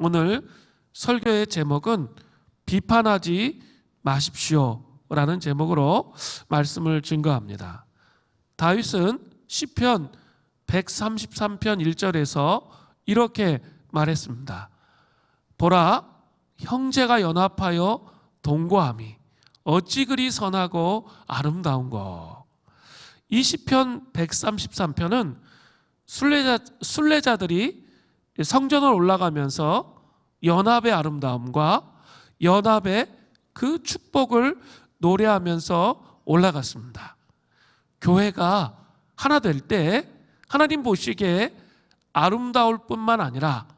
오늘 설교의 제목은 비판하지 마십시오 라는 제목으로 말씀을 증거합니다. 다윗은 시편 133편 1절에서 이렇게 말했습니다. 보라, 형제가 연합하여 동거함이 어찌 그리 선하고 아름다운고. 이 시편 133편은 순례자들이 성전을 올라가면서 연합의 아름다움과 연합의 그 축복을 노래하면서 올라갔습니다. 교회가 하나 될 때 하나님 보시기에 아름다울 뿐만 아니라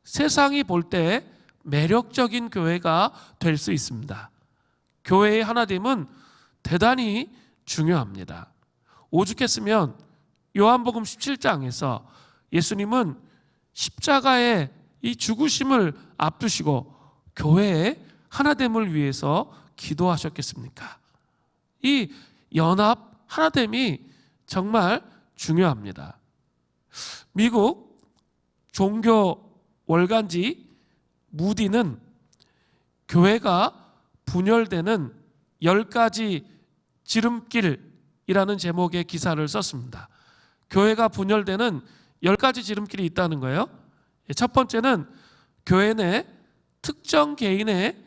세상이 볼 때 매력적인 교회가 될 수 있습니다. 교회의 하나됨은 대단히 중요합니다. 오죽했으면 요한복음 17장에서 예수님은 십자가의 이 죽으심을 앞두시고 교회의 하나됨을 위해서 기도하셨겠습니까? 이 연합, 하나됨이 정말 중요합니다. 미국 종교 월간지 무디는 교회가 분열되는 10가지 지름길이라는 제목의 기사를 썼습니다. 교회가 분열되는 10가지 지름길이 있다는 거예요. 첫 번째는 교회 내 특정 개인의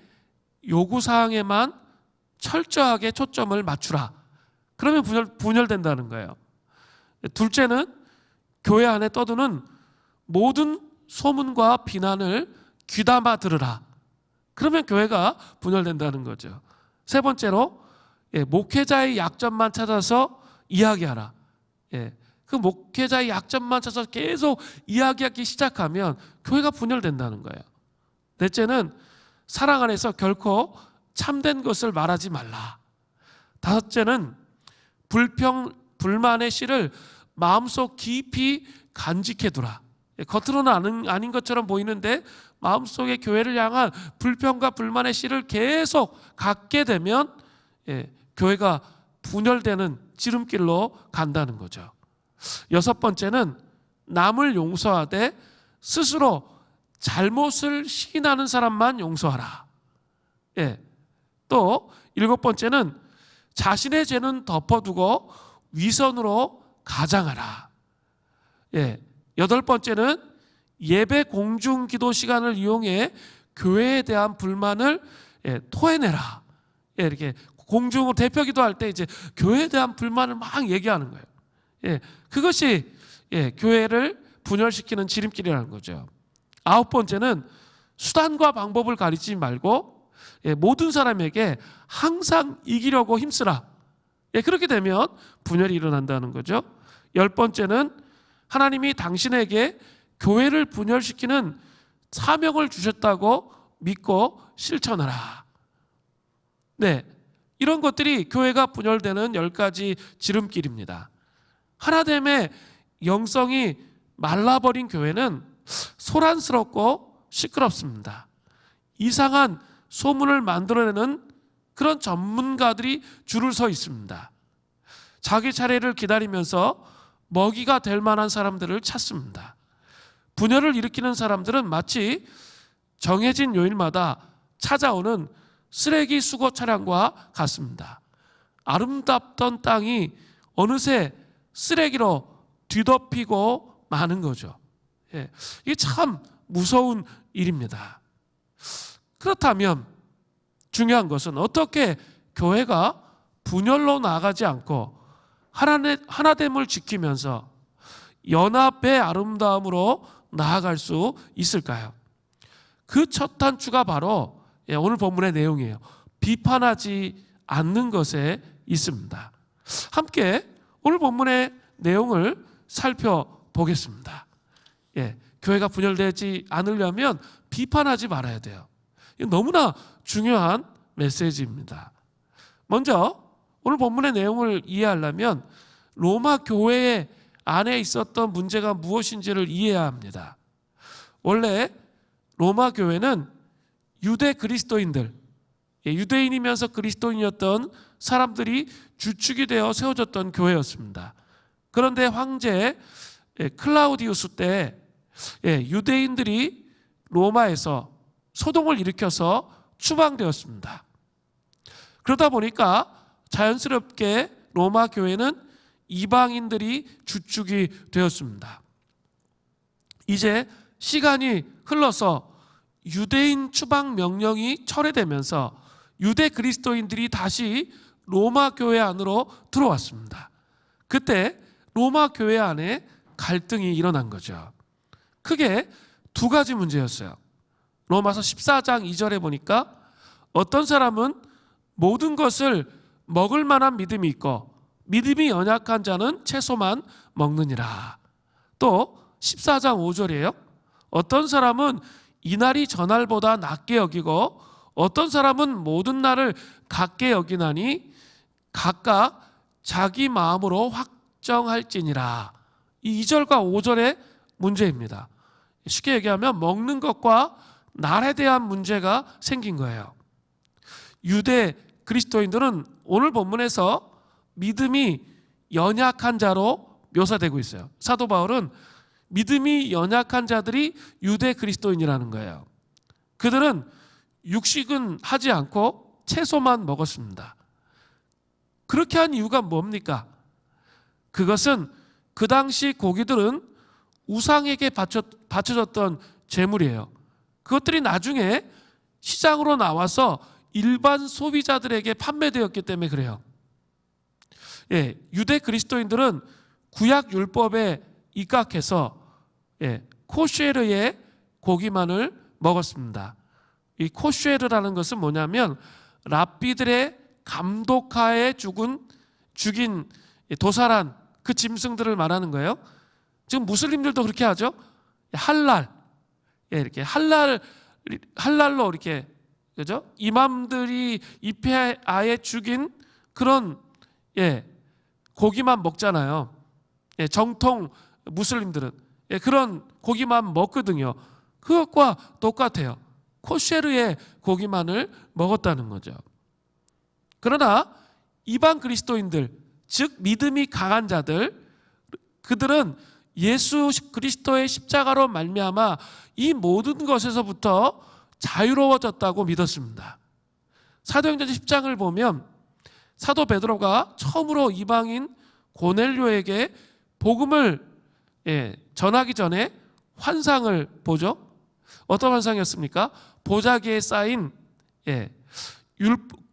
요구사항에만 철저하게 초점을 맞추라. 그러면 분열된다는 거예요. 둘째는 교회 안에 떠드는 모든 소문과 비난을 귀담아 들으라. 그러면 교회가 분열된다는 거죠. 세 번째로 목회자의 약점만 찾아서 이야기하라. 그 목회자의 약점만 찾아서 계속 이야기하기 시작하면 교회가 분열된다는 거예요. 넷째는 사랑 안에서 결코 참된 것을 말하지 말라. 다섯째는 불만의 씨를 마음속 깊이 간직해두라. 겉으로는 아닌 것처럼 보이는데 마음속에 교회를 향한 불평과 불만의 씨를 계속 갖게 되면 교회가 분열되는 지름길로 간다는 거죠. 여섯 번째는 남을 용서하되 스스로 잘못을 시인하는 사람만 용서하라. 또 일곱 번째는 자신의 죄는 덮어두고 위선으로 가장하라. 여덟 번째는 예배 공중 기도 시간을 이용해 교회에 대한 불만을 토해내라. 이렇게 공중으로 대표 기도할 때 이제 교회에 대한 불만을 막 얘기하는 거예요. 그것이 교회를 분열시키는 지름길이라는 거죠. 아홉 번째는 수단과 방법을 가리지 말고 모든 사람에게 항상 이기려고 힘쓰라. 그렇게 되면 분열이 일어난다는 거죠. 열 번째는 하나님이 당신에게 교회를 분열시키는 사명을 주셨다고 믿고 실천하라. 이런 것들이 교회가 분열되는 10가지 지름길입니다. 하나됨의 영성이 말라버린 교회는 소란스럽고 시끄럽습니다. 이상한 소문을 만들어내는 그런 전문가들이 줄을 서 있습니다. 자기 차례를 기다리면서 먹이가 될 만한 사람들을 찾습니다. 분열을 일으키는 사람들은 마치 정해진 요일마다 찾아오는 쓰레기 수거 차량과 같습니다. 아름답던 땅이 어느새 쓰레기로 뒤덮이고 마는 거죠. 이게 참 무서운 일입니다. 그렇다면 중요한 것은 어떻게 교회가 분열로 나가지 않고 하나됨을 지키면서 연합의 아름다움으로 나아갈 수 있을까요? 그 첫 단추가 바로 오늘 본문의 내용이에요. 비판하지 않는 것에 있습니다. 함께 오늘 본문의 내용을 살펴보겠습니다. 교회가 분열되지 않으려면 비판하지 말아야 돼요. 이거 너무나 중요한 메시지입니다. 먼저 오늘 본문의 내용을 이해하려면 로마 교회 안에 있었던 문제가 무엇인지를 이해해야 합니다. 원래 로마 교회는 유대 그리스도인들, 유대인이면서 그리스도인이었던 사람들이 주축이 되어 세워졌던 교회였습니다. 그런데 황제 클라우디우스 때 유대인들이 로마에서 소동을 일으켜서 추방되었습니다. 그러다 보니까 자연스럽게 로마 교회는 이방인들이 주축이 되었습니다. 이제 시간이 흘러서 유대인 추방 명령이 철회되면서 유대 그리스도인들이 다시 로마 교회 안으로 들어왔습니다. 그때 로마 교회 안에 갈등이 일어난 거죠. 크게 두 가지 문제였어요. 로마서 14장 2절에 보니까 어떤 사람은 모든 것을 먹을 만한 믿음이 있고 믿음이 연약한 자는 채소만 먹느니라. 또 14장 5절이에요. 어떤 사람은 이날이 전날보다 낮게 여기고 어떤 사람은 모든 날을 같게 여기나니 각각 자기 마음으로 확정할지니라. 이 2절과 5절의 문제입니다. 쉽게 얘기하면 먹는 것과 날에 대한 문제가 생긴 거예요. 유대 그리스도인들은 오늘 본문에서 믿음이 연약한 자로 묘사되고 있어요. 사도 바울은 믿음이 연약한 자들이 유대 그리스도인이라는 거예요. 그들은 육식은 하지 않고 채소만 먹었습니다. 그렇게 한 이유가 뭡니까? 그것은 그 당시 고기들은 우상에게 바쳐졌던 제물이에요. 그것들이 나중에 시장으로 나와서 일반 소비자들에게 판매되었기 때문에 그래요. 유대 그리스도인들은 구약 율법에 입각해서 코쉐르의 고기만을 먹었습니다. 이 코쉐르라는 것은 뭐냐면 랍비들의 감독하에 죽인 도살한 그 짐승들을 말하는 거예요. 지금 무슬림들도 그렇게 하죠. 할랄, 이렇게 할랄로 이렇게 그죠? 이맘들이 입회하에 죽인 그런 고기만 먹잖아요. 정통 무슬림들은 그런 고기만 먹거든요. 그것과 똑같아요. 코쉐르의 고기만을 먹었다는 거죠. 그러나 이방 그리스도인들, 즉 믿음이 강한 자들, 그들은 예수 그리스도의 십자가로 말미암아 이 모든 것에서부터 자유로워졌다고 믿었습니다. 사도행전 10장을 보면 사도 베드로가 처음으로 이방인 고넬료에게 복음을 전하기 전에 환상을 보죠. 어떤 환상이었습니까? 보자기에 쌓인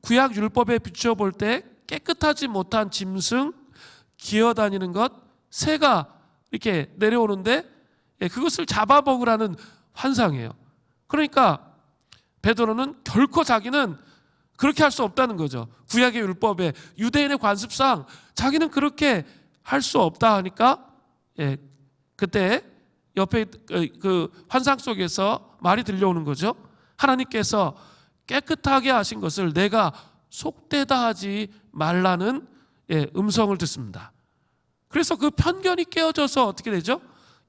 구약 율법에 비추어 볼 때 깨끗하지 못한 짐승, 기어다니는 것, 새가 이렇게 내려오는데 그것을 잡아먹으라는 환상이에요. 그러니까 베드로는 결코 자기는 그렇게 할 수 없다는 거죠. 구약의 율법에 유대인의 관습상 자기는 그렇게 할 수 없다 하니까 그때 옆에 그 환상 속에서 말이 들려오는 거죠. 하나님께서 깨끗하게 하신 것을 내가 속되다 하지 말라는 음성을 듣습니다. 그래서 그 편견이 깨어져서 어떻게 되죠?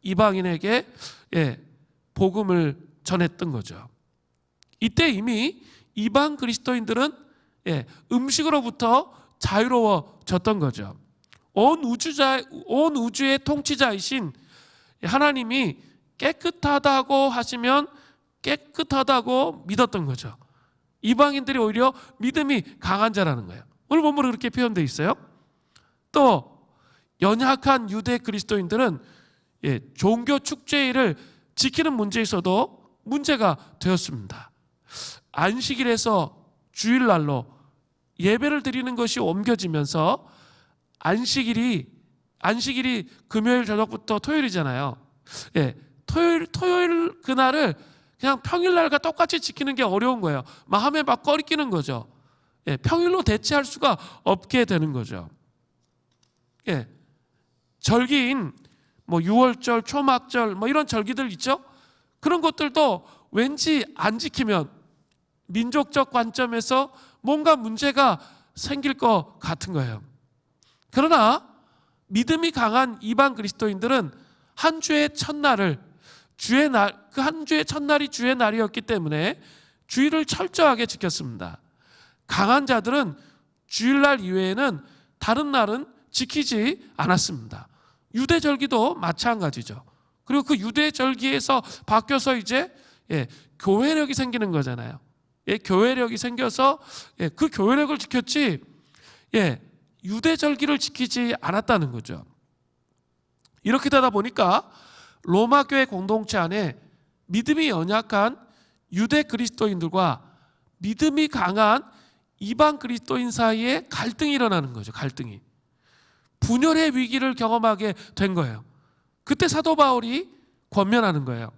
이방인에게 복음을 전했던 거죠. 이때 이미 이방 그리스도인들은 음식으로부터 자유로워졌던 거죠. 온 우주의 통치자이신 하나님이 깨끗하다고 하시면 깨끗하다고 믿었던 거죠. 이방인들이 오히려 믿음이 강한 자라는 거예요. 오늘 본문으로 그렇게 표현되어 있어요. 또 연약한 유대 그리스도인들은 종교 축제일을 지키는 문제에서도 문제가 되었습니다. 안식일에서 주일날로 예배를 드리는 것이 옮겨지면서 안식일이 금요일 저녁부터 토요일이잖아요. 토요일 그날을 그냥 평일날과 똑같이 지키는 게 어려운 거예요. 마음에 막 꺼리끼는 거죠. 평일로 대체할 수가 없게 되는 거죠. 절기인 유월절, 초막절 이런 절기들 있죠. 그런 것들도 왠지 안 지키면 민족적 관점에서 뭔가 문제가 생길 것 같은 거예요. 그러나 믿음이 강한 이방 그리스도인들은 한 주의 첫날을 그 한 주의 첫날이 주의 날이었기 때문에 주일을 철저하게 지켰습니다. 강한 자들은 주일날 이외에는 다른 날은 지키지 않았습니다. 유대절기도 마찬가지죠. 그리고 그 유대절기에서 바뀌어서 이제 교회력이 생기는 거잖아요. 교회력이 생겨서 그 교회력을 지켰지 유대절기를 지키지 않았다는 거죠. 이렇게 되다 보니까 로마 교회 공동체 안에 믿음이 연약한 유대 그리스도인들과 믿음이 강한 이방 그리스도인 사이에 갈등이 일어나는 거죠. 갈등이. 분열의 위기를 경험하게 된 거예요. 그때 사도 바울이 권면하는 거예요.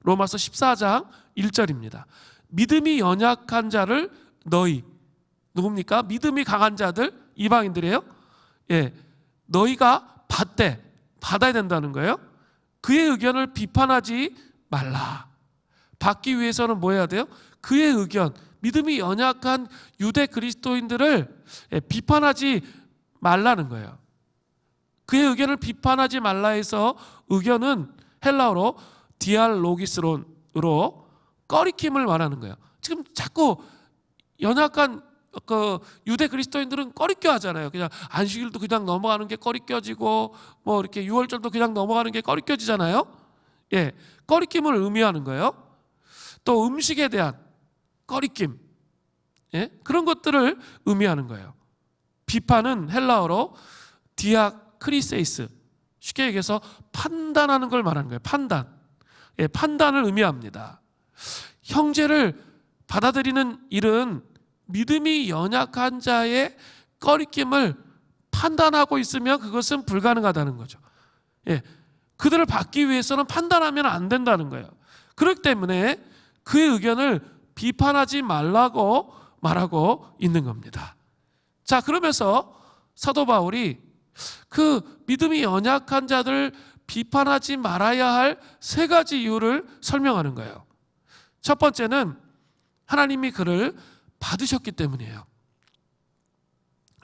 로마서 14장 1절입니다. 믿음이 연약한 자를 너희, 누굽니까? 믿음이 강한 자들, 이방인들이에요. 너희가 받아야 된다는 거예요. 그의 의견을 비판하지 말라. 받기 위해서는 뭐 해야 돼요? 그의 의견, 믿음이 연약한 유대 그리스도인들을 비판하지 말라는 거예요. 그의 의견을 비판하지 말라 해서 의견은 헬라어로 디알로기스론으로 꺼리킴을 말하는 거예요. 지금 자꾸 연약한 그 유대 그리스도인들은 꺼리껴 하잖아요. 그냥 안식일도 그냥 넘어가는 게 꺼리껴지고 뭐 이렇게 유월절도 그냥 넘어가는 게 꺼리껴지잖아요. 꺼리킴을 의미하는 거예요. 또 음식에 대한 꺼리낌, 그런 것들을 의미하는 거예요. 비판은 헬라어로 디아크리세이스, 쉽게 얘기해서 판단하는 걸 말하는 거예요. 판단을 의미합니다. 형제를 받아들이는 일은 믿음이 연약한 자의 꺼리낌을 판단하고 있으면 그것은 불가능하다는 거죠. 그들을 받기 위해서는 판단하면 안 된다는 거예요. 그렇기 때문에 그의 의견을 비판하지 말라고 말하고 있는 겁니다. 자, 그러면서 사도 바울이 그 믿음이 연약한 자들 비판하지 말아야 할 세 가지 이유를 설명하는 거예요. 첫 번째는 하나님이 그를 받으셨기 때문이에요.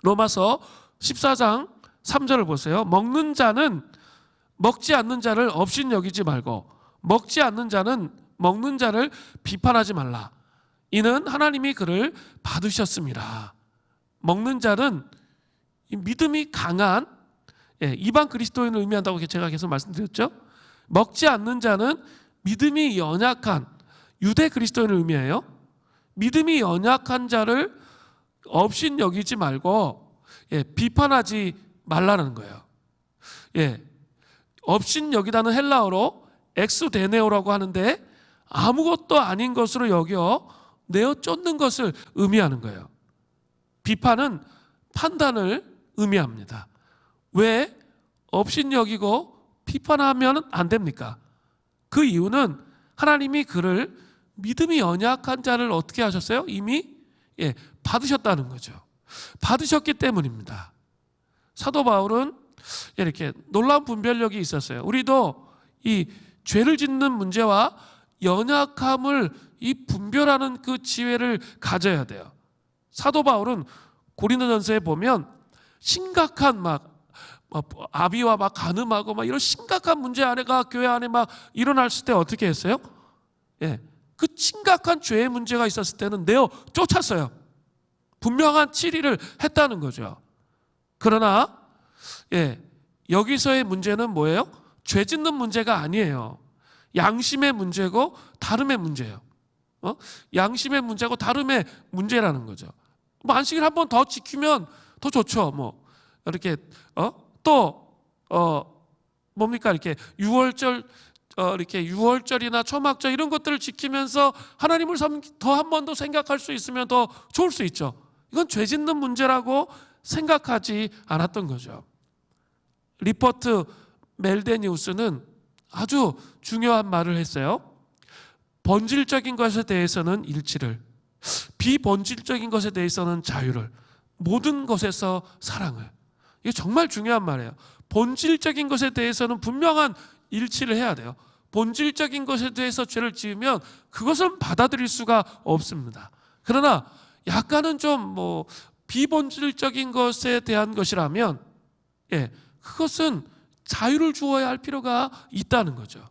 로마서 14장 3절을 보세요. 먹는 자는 먹지 않는 자를 업신여기지 말고 먹지 않는 자는 먹는 자를 비판하지 말라. 이는 하나님이 그를 받으셨습니다. 먹는 자는 믿음이 강한 이방 그리스도인을 의미한다고 제가 계속 말씀드렸죠. 먹지 않는 자는 믿음이 연약한 유대 그리스도인을 의미해요. 믿음이 연약한 자를 업신여기지 말고 비판하지 말라는 거예요. 업신여기다는 헬라어로 엑스데네오라고 하는데 아무것도 아닌 것으로 여겨 내어 쫓는 것을 의미하는 거예요. 비판은 판단을 의미합니다. 왜 업신여기고 비판하면 안 됩니까? 그 이유는 하나님이 그를 믿음이 연약한 자를 어떻게 하셨어요? 이미 받으셨다는 거죠. 받으셨기 때문입니다. 사도 바울은 이렇게 놀라운 분별력이 있었어요. 우리도 이 죄를 짓는 문제와 연약함을 이 분별하는 그 지혜를 가져야 돼요. 사도 바울은 고린도전서에 보면 심각한 아비와 간음하고 이런 심각한 문제 안에가 교회 안에 일어났을 때 어떻게 했어요? 그 심각한 죄의 문제가 있었을 때는 내어 쫓았어요. 분명한 치리를 했다는 거죠. 그러나 여기서의 문제는 뭐예요? 죄 짓는 문제가 아니에요. 양심의 문제고 다름의 문제예요. 양심의 문제고 다름의 문제라는 거죠. 안식일 한 번 더 지키면 더 좋죠. 이렇게 뭡니까? 이렇게 이렇게 유월절이나 초막절 이런 것들을 지키면서 하나님을 더 한 번 더 생각할 수 있으면 더 좋을 수 있죠. 이건 죄 짓는 문제라고 생각하지 않았던 거죠. 리퍼트 멜데니우스는 아주 중요한 말을 했어요. 본질적인 것에 대해서는 일치를, 비본질적인 것에 대해서는 자유를, 모든 것에서 사랑을. 이게 정말 중요한 말이에요. 본질적인 것에 대해서는 분명한 일치를 해야 돼요. 본질적인 것에 대해서 죄를 지으면 그것은 받아들일 수가 없습니다. 그러나 약간은 좀 비본질적인 것에 대한 것이라면 그것은 자유를 주어야 할 필요가 있다는 거죠.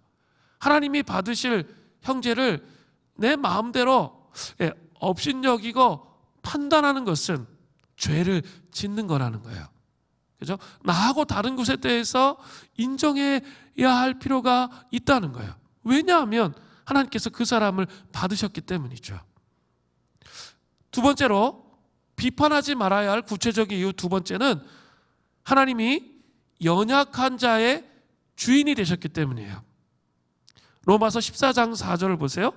하나님이 받으실 형제를 내 마음대로 업신여기고 판단하는 것은 죄를 짓는 거라는 거예요. 그죠? 나하고 다른 것에 대해서 인정해야 할 필요가 있다는 거예요. 왜냐하면 하나님께서 그 사람을 받으셨기 때문이죠. 두 번째로 비판하지 말아야 할 구체적인 이유 두 번째는 하나님이 연약한 자의 주인이 되셨기 때문이에요. 로마서 14장 4절을 보세요.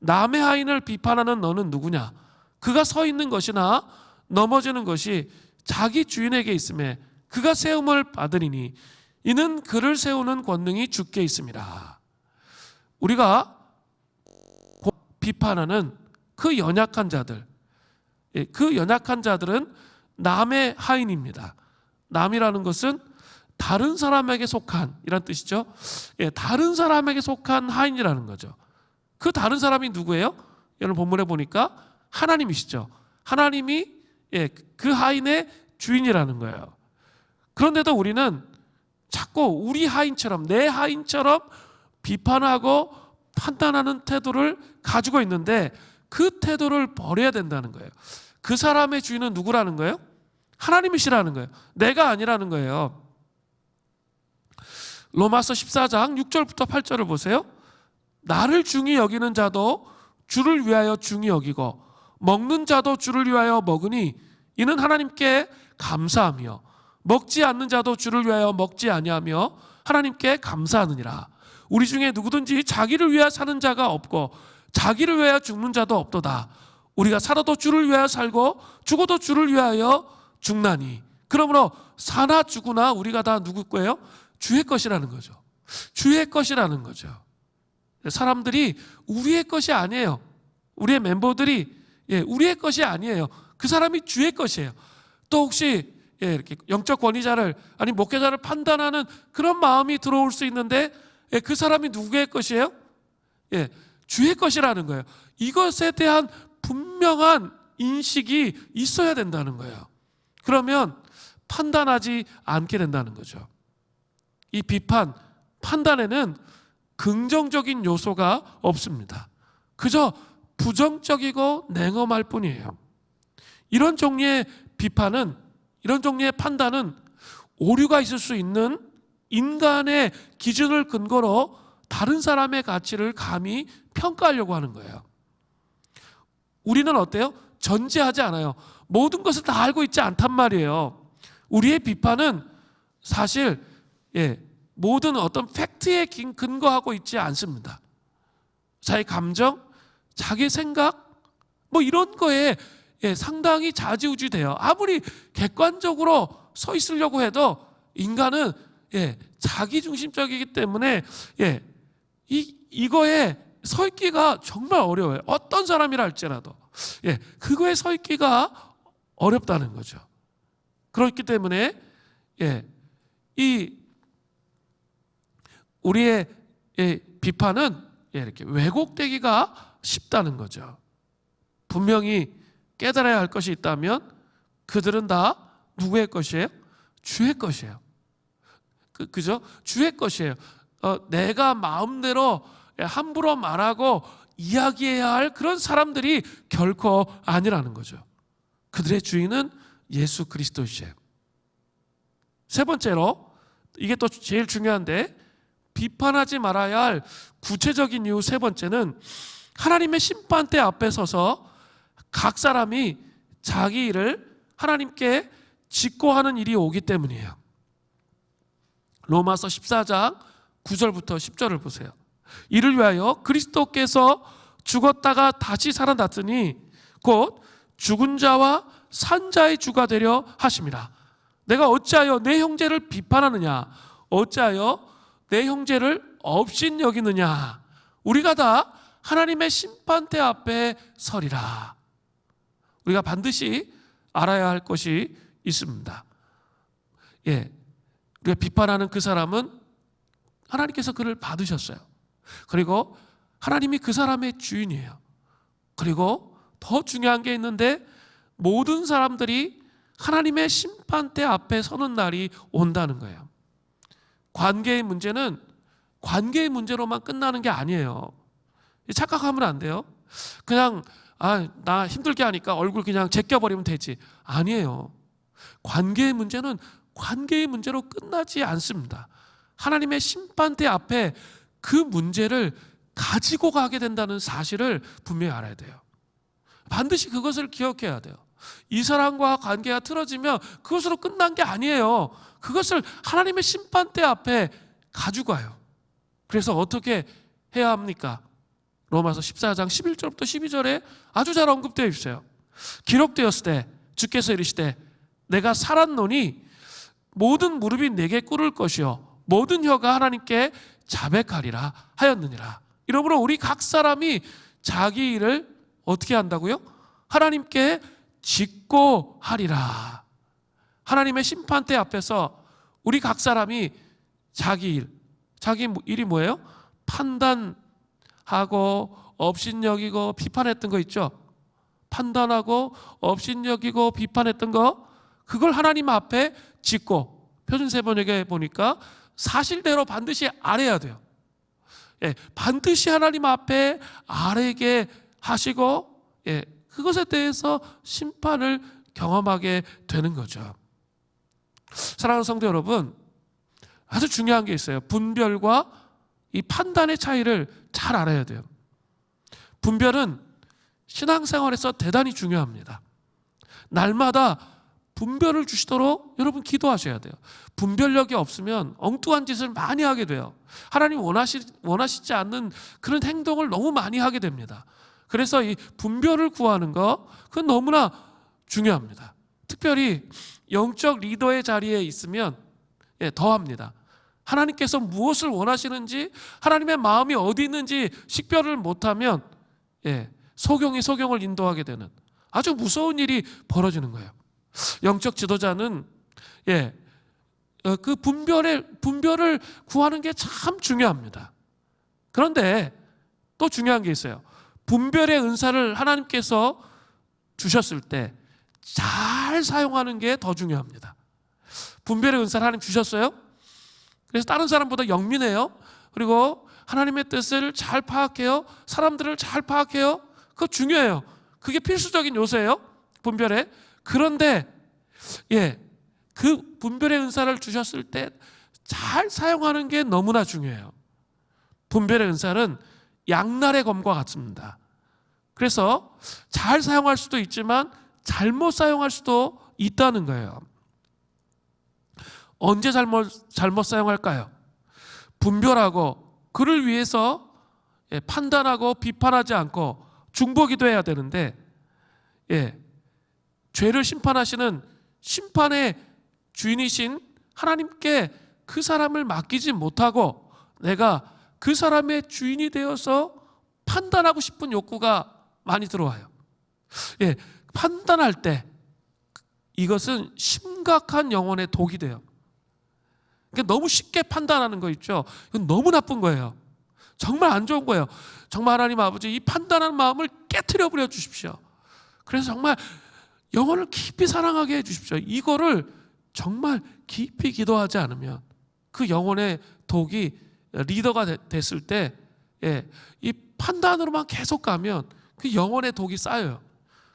남의 하인을 비판하는 너는 누구냐? 그가 서 있는 것이나 넘어지는 것이 자기 주인에게 있음에 그가 세움을 받으리니 이는 그를 세우는 권능이 주께 있습니다. 우리가 비판하는 그 연약한 자들, 그 연약한 자들은 남의 하인입니다. 남이라는 것은 다른 사람에게 속한 이란 뜻이죠. 다른 사람에게 속한 하인이라는 거죠. 그 다른 사람이 누구예요? 여러분 본문에 보니까 하나님이시죠. 하나님이 그 하인의 주인이라는 거예요. 그런데도 우리는 자꾸 우리 하인처럼, 내 하인처럼 비판하고 판단하는 태도를 가지고 있는데 그 태도를 버려야 된다는 거예요. 그 사람의 주인은 누구라는 거예요? 하나님이시라는 거예요. 내가 아니라는 거예요. 로마서 14장 6절부터 8절을 보세요. 나를 중히 여기는 자도 주를 위하여 중히 여기고 먹는 자도 주를 위하여 먹으니 이는 하나님께 감사하며 먹지 않는 자도 주를 위하여 먹지 아니하며 하나님께 감사하느니라. 우리 중에 누구든지 자기를 위하여 사는 자가 없고 자기를 위하여 죽는 자도 없도다. 우리가 살아도 주를 위하여 살고 죽어도 주를 위하여 죽나니 그러므로 사나 죽으나 우리가 다 누구 거예요? 주의 것이라는 거죠. 주의 것이라는 거죠. 사람들이 우리의 것이 아니에요. 우리의 멤버들이 우리의 것이 아니에요. 그 사람이 주의 것이에요. 또 혹시 이렇게 영적 권위자를 아니 목회자를 판단하는 그런 마음이 들어올 수 있는데 그 사람이 누구의 것이에요? 주의 것이라는 거예요. 이것에 대한 분명한 인식이 있어야 된다는 거예요. 그러면 판단하지 않게 된다는 거죠. 이 비판, 판단에는 긍정적인 요소가 없습니다. 그저 부정적이고 냉엄할 뿐이에요. 이런 종류의 비판은, 이런 종류의 판단은 오류가 있을 수 있는 인간의 기준을 근거로 다른 사람의 가치를 감히 평가하려고 하는 거예요. 우리는 어때요? 전제하지 않아요. 모든 것을 다 알고 있지 않단 말이에요. 우리의 비판은 사실 모든 어떤 팩트에 근거하고 있지 않습니다. 자기 감정, 자기 생각 뭐 이런 거에 상당히 좌지우지돼요. 아무리 객관적으로 서 있으려고 해도 인간은 자기중심적이기 때문에 이거에 서 있기가 정말 어려워요. 어떤 사람이라 할지라도 그거에 서 있기가 어렵다는 거죠. 그렇기 때문에 이 우리의 비판은 이렇게 왜곡되기가 쉽다는 거죠. 분명히 깨달아야 할 것이 있다면 그들은 다 누구의 것이에요? 주의 것이에요. 그죠? 주의 것이에요. 내가 마음대로 함부로 말하고 이야기해야 할 그런 사람들이 결코 아니라는 거죠. 그들의 주인은 예수 그리스도이시에요. 세 번째로, 이게 또 제일 중요한데, 비판하지 말아야 할 구체적인 이유 세 번째는 하나님의 심판대 앞에 서서 각 사람이 자기 일을 하나님께 직고하는 일이 오기 때문이에요. 로마서 14장 9절부터 10절을 보세요. 이를 위하여 그리스도께서 죽었다가 다시 살아났으니 곧 죽은 자와 산 자의 주가 되려 하심이라. 내가 어찌하여 내 형제를 비판하느냐? 어찌하여 내 형제를 업신 여기느냐? 우리가 다 하나님의 심판대 앞에 서리라. 우리가 반드시 알아야 할 것이 있습니다. 우리가 비판하는 그 사람은 하나님께서 그를 받으셨어요. 그리고 하나님이 그 사람의 주인이에요. 그리고 더 중요한 게 있는데 모든 사람들이 하나님의 심판대 앞에 서는 날이 온다는 거예요. 관계의 문제는 관계의 문제로만 끝나는 게 아니에요. 착각하면 안 돼요. 그냥 나 힘들게 하니까 얼굴 그냥 제껴버리면 되지. 아니에요. 관계의 문제는 관계의 문제로 끝나지 않습니다. 하나님의 심판대 앞에 그 문제를 가지고 가게 된다는 사실을 분명히 알아야 돼요. 반드시 그것을 기억해야 돼요. 이 사람과 관계가 틀어지면 그것으로 끝난 게 아니에요. 그것을 하나님의 심판대 앞에 가지고 가요. 그래서 어떻게 해야 합니까? 로마서 14장 11절부터 12절에 아주 잘 언급되어 있어요. 기록되었을 때 주께서 이르시되 내가 살았노니 모든 무릎이 내게 꿇을 것이요 모든 혀가 하나님께 자백하리라 하였느니라. 이러므로 우리 각 사람이 자기 일을 어떻게 한다고요? 하나님께 짓고 하리라. 하나님의 심판대 앞에서 우리 각 사람이 자기 일이 뭐예요? 판단하고 업신여기고 비판했던 거 있죠? 판단하고 업신여기고 비판했던 거, 그걸 하나님 앞에 짓고, 표준세 번역에 보니까 사실대로 반드시 아뢰야 돼요. 예, 반드시 하나님 앞에 아뢰게 하시고, 예, 그것에 대해서 심판을 경험하게 되는 거죠. 사랑하는 성도 여러분, 아주 중요한 게 있어요. 분별과 이 판단의 차이를 잘 알아야 돼요. 분별은 신앙생활에서 대단히 중요합니다. 날마다 분별을 주시도록 여러분 기도하셔야 돼요. 분별력이 없으면 엉뚱한 짓을 많이 하게 돼요. 하나님 원하시지 않는 그런 행동을 너무 많이 하게 됩니다. 그래서 이 분별을 구하는 거, 그건 너무나 중요합니다. 특별히 영적 리더의 자리에 있으면 더합니다. 하나님께서 무엇을 원하시는지, 하나님의 마음이 어디 있는지 식별을 못하면 소경을 인도하게 되는 아주 무서운 일이 벌어지는 거예요. 영적 지도자는 그 분별을 구하는 게 참 중요합니다. 그런데 또 중요한 게 있어요. 분별의 은사를 하나님께서 주셨을 때 잘 사용하는 게 더 중요합니다. 분별의 은사를 하나님 주셨어요. 그래서 다른 사람보다 영민해요. 그리고 하나님의 뜻을 잘 파악해요. 사람들을 잘 파악해요. 그거 중요해요. 그게 필수적인 요소예요, 분별에. 그런데 그 분별의 은사를 주셨을 때 잘 사용하는 게 너무나 중요해요. 분별의 은사는 양날의 검과 같습니다. 그래서 잘 사용할 수도 있지만 잘못 사용할 수도 있다는 거예요. 언제 잘못 사용할까요? 분별하고 그를 위해서 판단하고 비판하지 않고 중보기도해야 되는데, 죄를 심판하시는 심판의 주인이신 하나님께 그 사람을 맡기지 못하고 내가 그 사람의 주인이 되어서 판단하고 싶은 욕구가 많이 들어와요. 판단할 때 이것은 심각한 영혼의 독이 돼요. 그러니까 너무 쉽게 판단하는 거 있죠. 이건 너무 나쁜 거예요. 정말 안 좋은 거예요. 정말 하나님 아버지, 이 판단하는 마음을 깨트려 버려 주십시오. 그래서 정말 영혼을 깊이 사랑하게 해 주십시오. 이거를 정말 깊이 기도하지 않으면 그 영혼의 독이 리더가 됐을 때 이 판단으로만 계속 가면 그 영혼의 독이 쌓여요.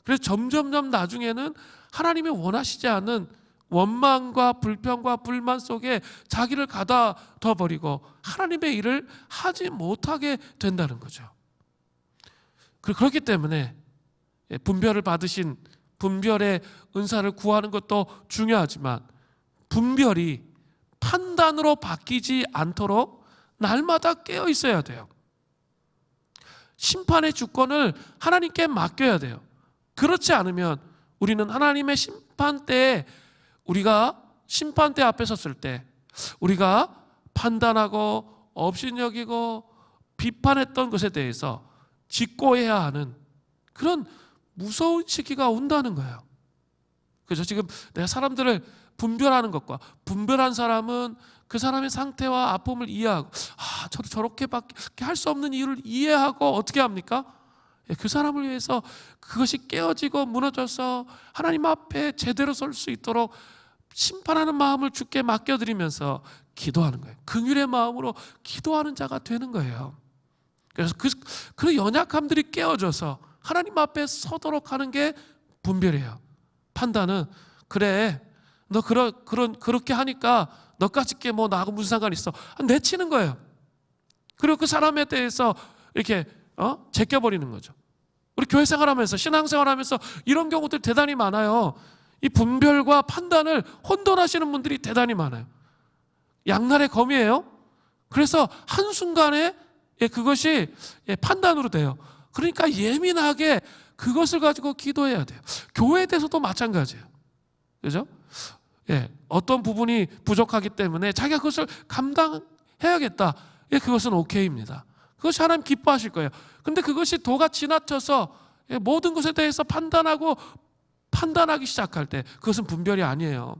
그래서 점점점 나중에는 하나님이 원하시지 않은 원망과 불평과 불만 속에 자기를 가둬 버리고 하나님의 일을 하지 못하게 된다는 거죠. 그렇기 때문에 분별을 받으신 분별의 은사를 구하는 것도 중요하지만 분별이 판단으로 바뀌지 않도록 날마다 깨어 있어야 돼요. 심판의 주권을 하나님께 맡겨야 돼요. 그렇지 않으면 우리는 하나님의 심판대에, 우리가 심판대 앞에 섰을 때 우리가 판단하고 업신여기고 비판했던 것에 대해서 직고해야 하는 그런 무서운 시기가 온다는 거예요. 그래서 지금 내가 사람들을 분별하는 것과, 분별한 사람은 그 사람의 상태와 아픔을 이해하고, 저도 저렇게밖에 할 수 없는 이유를 이해하고 어떻게 합니까? 그 사람을 위해서 그것이 깨어지고 무너져서 하나님 앞에 제대로 설 수 있도록 심판하는 마음을 주께 맡겨드리면서 기도하는 거예요. 긍휼의 마음으로 기도하는 자가 되는 거예요. 그래서 그 연약함들이 깨어져서 하나님 앞에 서도록 하는 게 분별이에요. 판단은 그래, 너 그렇게 하니까 너까짓 게 뭐 나하고 무슨 상관 있어, 내치는 거예요. 그리고 그 사람에 대해서 이렇게 제껴버리는 거죠. 우리 교회 생활하면서 신앙생활하면서 이런 경우들 대단히 많아요. 이 분별과 판단을 혼돈하시는 분들이 대단히 많아요. 양날의 검이에요. 그래서 한순간에 그것이 판단으로 돼요. 그러니까 예민하게 그것을 가지고 기도해야 돼요. 교회에 대해서도 마찬가지예요. 그죠? 어떤 부분이 부족하기 때문에 자기가 그것을 감당해야겠다. 그것은 오케이입니다. 그것이 하나님 기뻐하실 거예요. 근데 그것이 도가 지나쳐서 모든 것에 대해서 판단하기 시작할 때 그것은 분별이 아니에요.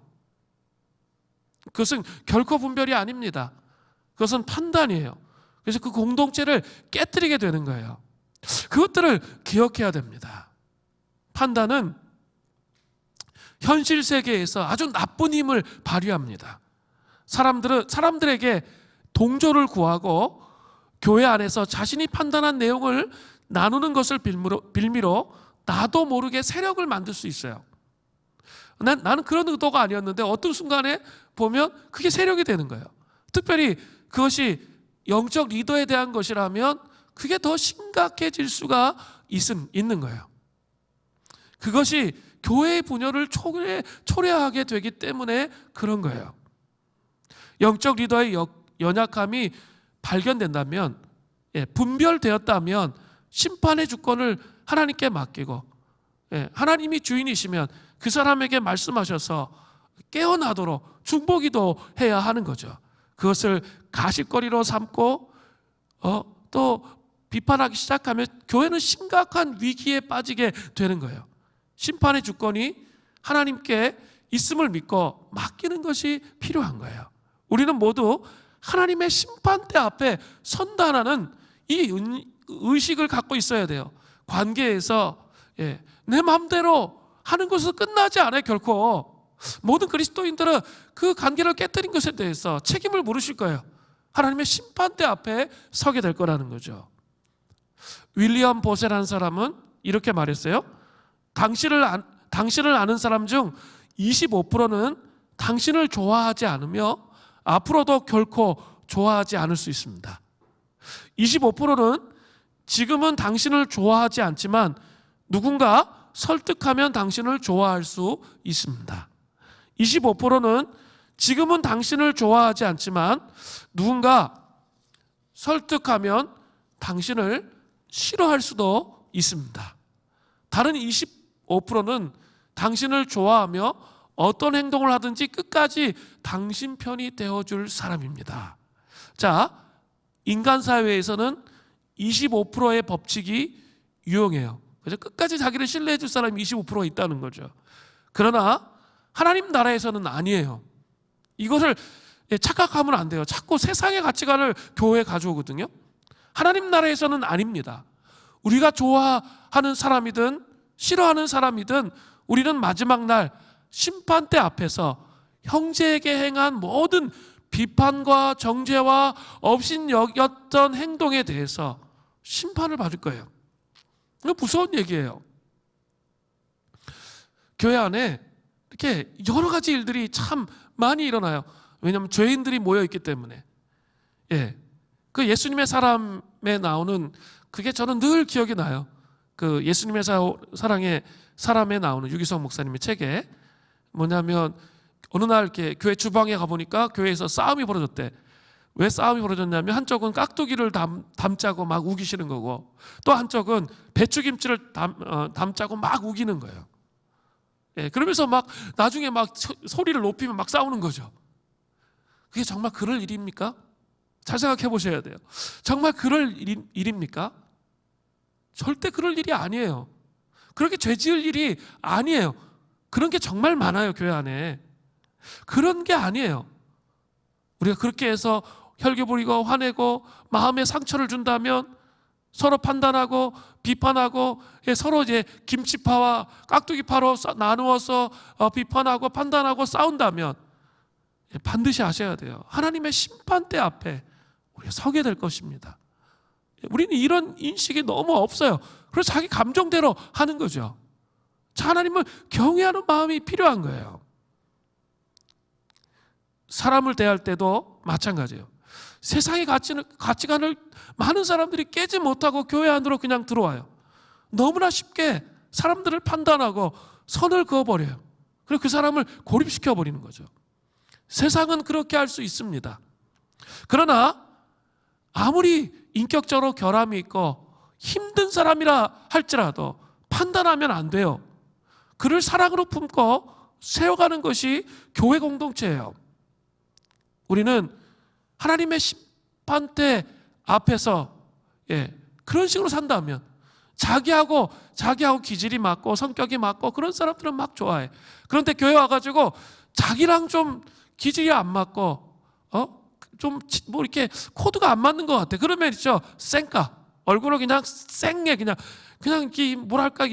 그것은 결코 분별이 아닙니다. 그것은 판단이에요. 그래서 그 공동체를 깨뜨리게 되는 거예요. 그것들을 기억해야 됩니다. 판단은 현실 세계에서 아주 나쁜 힘을 발휘합니다. 사람들에게 동조를 구하고 교회 안에서 자신이 판단한 내용을 나누는 것을 빌미로 나도 모르게 세력을 만들 수 있어요. 나는 그런 의도가 아니었는데 어떤 순간에 보면 그게 세력이 되는 거예요. 특별히 그것이 영적 리더에 대한 것이라면 그게 더 심각해질 수가 있는 거예요. 그것이 교회의 분열을 초래하게 되기 때문에 그런 거예요. 영적 리더의 연약함이 발견된다면, 분별되었다면 심판의 주권을 하나님께 맡기고, 하나님이 주인이시면 그 사람에게 말씀하셔서 깨어나도록 중보기도 해야 하는 거죠. 그것을 가십거리로 삼고 또 비판하기 시작하면 교회는 심각한 위기에 빠지게 되는 거예요. 심판의 주권이 하나님께 있음을 믿고 맡기는 것이 필요한 거예요. 우리는 모두 하나님의 심판대 앞에 선다라는 이 의식을 갖고 있어야 돼요. 관계에서 내 마음대로 하는 것은 끝나지 않아요. 결코 모든 그리스도인들은 그 관계를 깨뜨린 것에 대해서 책임을 물으실 거예요. 하나님의 심판대 앞에 서게 될 거라는 거죠. 윌리엄 보세라는 사람은 이렇게 말했어요. 당신을 아는 사람 중 25%는 당신을 좋아하지 않으며 앞으로도 결코 좋아하지 않을 수 있습니다. 25%는 지금은 당신을 좋아하지 않지만 누군가 설득하면 당신을 좋아할 수 있습니다. 25%는 지금은 당신을 좋아하지 않지만 누군가 설득하면 당신을 싫어할 수도 있습니다. 다른 25%는 당신을 좋아하며 어떤 행동을 하든지 끝까지 당신 편이 되어줄 사람입니다. 자, 인간 사회에서는 25%의 법칙이 유용해요. 그래서 끝까지 자기를 신뢰해 줄 사람이 25%가 있다는 거죠. 그러나 하나님 나라에서는 아니에요. 이것을 착각하면 안 돼요. 자꾸 세상의 가치관을 교회에 가져오거든요. 하나님 나라에서는 아닙니다. 우리가 좋아하는 사람이든 싫어하는 사람이든 우리는 마지막 날 심판대 앞에서 형제에게 행한 모든 비판과 정죄와 업신여겼던 행동에 대해서 심판을 받을 거예요. 이거 무서운 얘기예요. 교회 안에 이렇게 여러 가지 일들이 참 많이 일어나요. 왜냐하면 죄인들이 모여 있기 때문에. 그 예수님의 사람에 나오는 그게 저는 늘 기억이 나요. 그 예수님의 사랑의 사람에 나오는 유기성 목사님의 책에 뭐냐면 어느 날 이렇게 교회 주방에 가보니까 교회에서 싸움이 벌어졌대. 왜 싸움이 벌어졌냐면 한쪽은 깍두기를 담자고 막 우기시는 거고 또 한쪽은 배추김치를 담자고 막 우기는 거예요. 그러면서 막 나중에 막 소리를 높이면 막 싸우는 거죠. 그게 정말 그럴 일입니까? 잘 생각해 보셔야 돼요. 정말 그럴 일입니까? 절대 그럴 일이 아니에요. 그렇게 죄 지을 일이 아니에요. 그런 게 정말 많아요, 교회 안에. 그런 게 아니에요. 우리가 그렇게 해서 혈기 부리고 화내고 마음에 상처를 준다면 서로 판단하고 비판하고 서로 이제 김치파와 깍두기파로 나누어서 비판하고 판단하고 싸운다면 반드시 아셔야 돼요. 하나님의 심판대 앞에 우리가 서게 될 것입니다. 우리는 이런 인식이 너무 없어요. 그래서 자기 감정대로 하는 거죠. 하나님을 경외하는 마음이 필요한 거예요. 사람을 대할 때도 마찬가지예요. 세상의 가치관을 많은 사람들이 깨지 못하고 교회 안으로 그냥 들어와요. 너무나 쉽게 사람들을 판단하고 선을 그어버려요. 그리고 그 사람을 고립시켜버리는 거죠. 세상은 그렇게 할 수 있습니다. 그러나 아무리 인격적으로 결함이 있고 힘든 사람이라 할지라도 판단하면 안 돼요. 그를 사랑으로 품고 세워가는 것이 교회 공동체예요. 우리는 하나님의 심판대 앞에서 그런 식으로 산다면 자기하고 기질이 맞고 성격이 맞고 그런 사람들은 막 좋아해. 그런데 교회 와가지고 자기랑 좀 기질이 안 맞고 좀 뭐 이렇게 코드가 안 맞는 것 같아. 그러면 있죠, 쌩까 얼굴을 그냥 쌩게 그냥 이 뭐랄까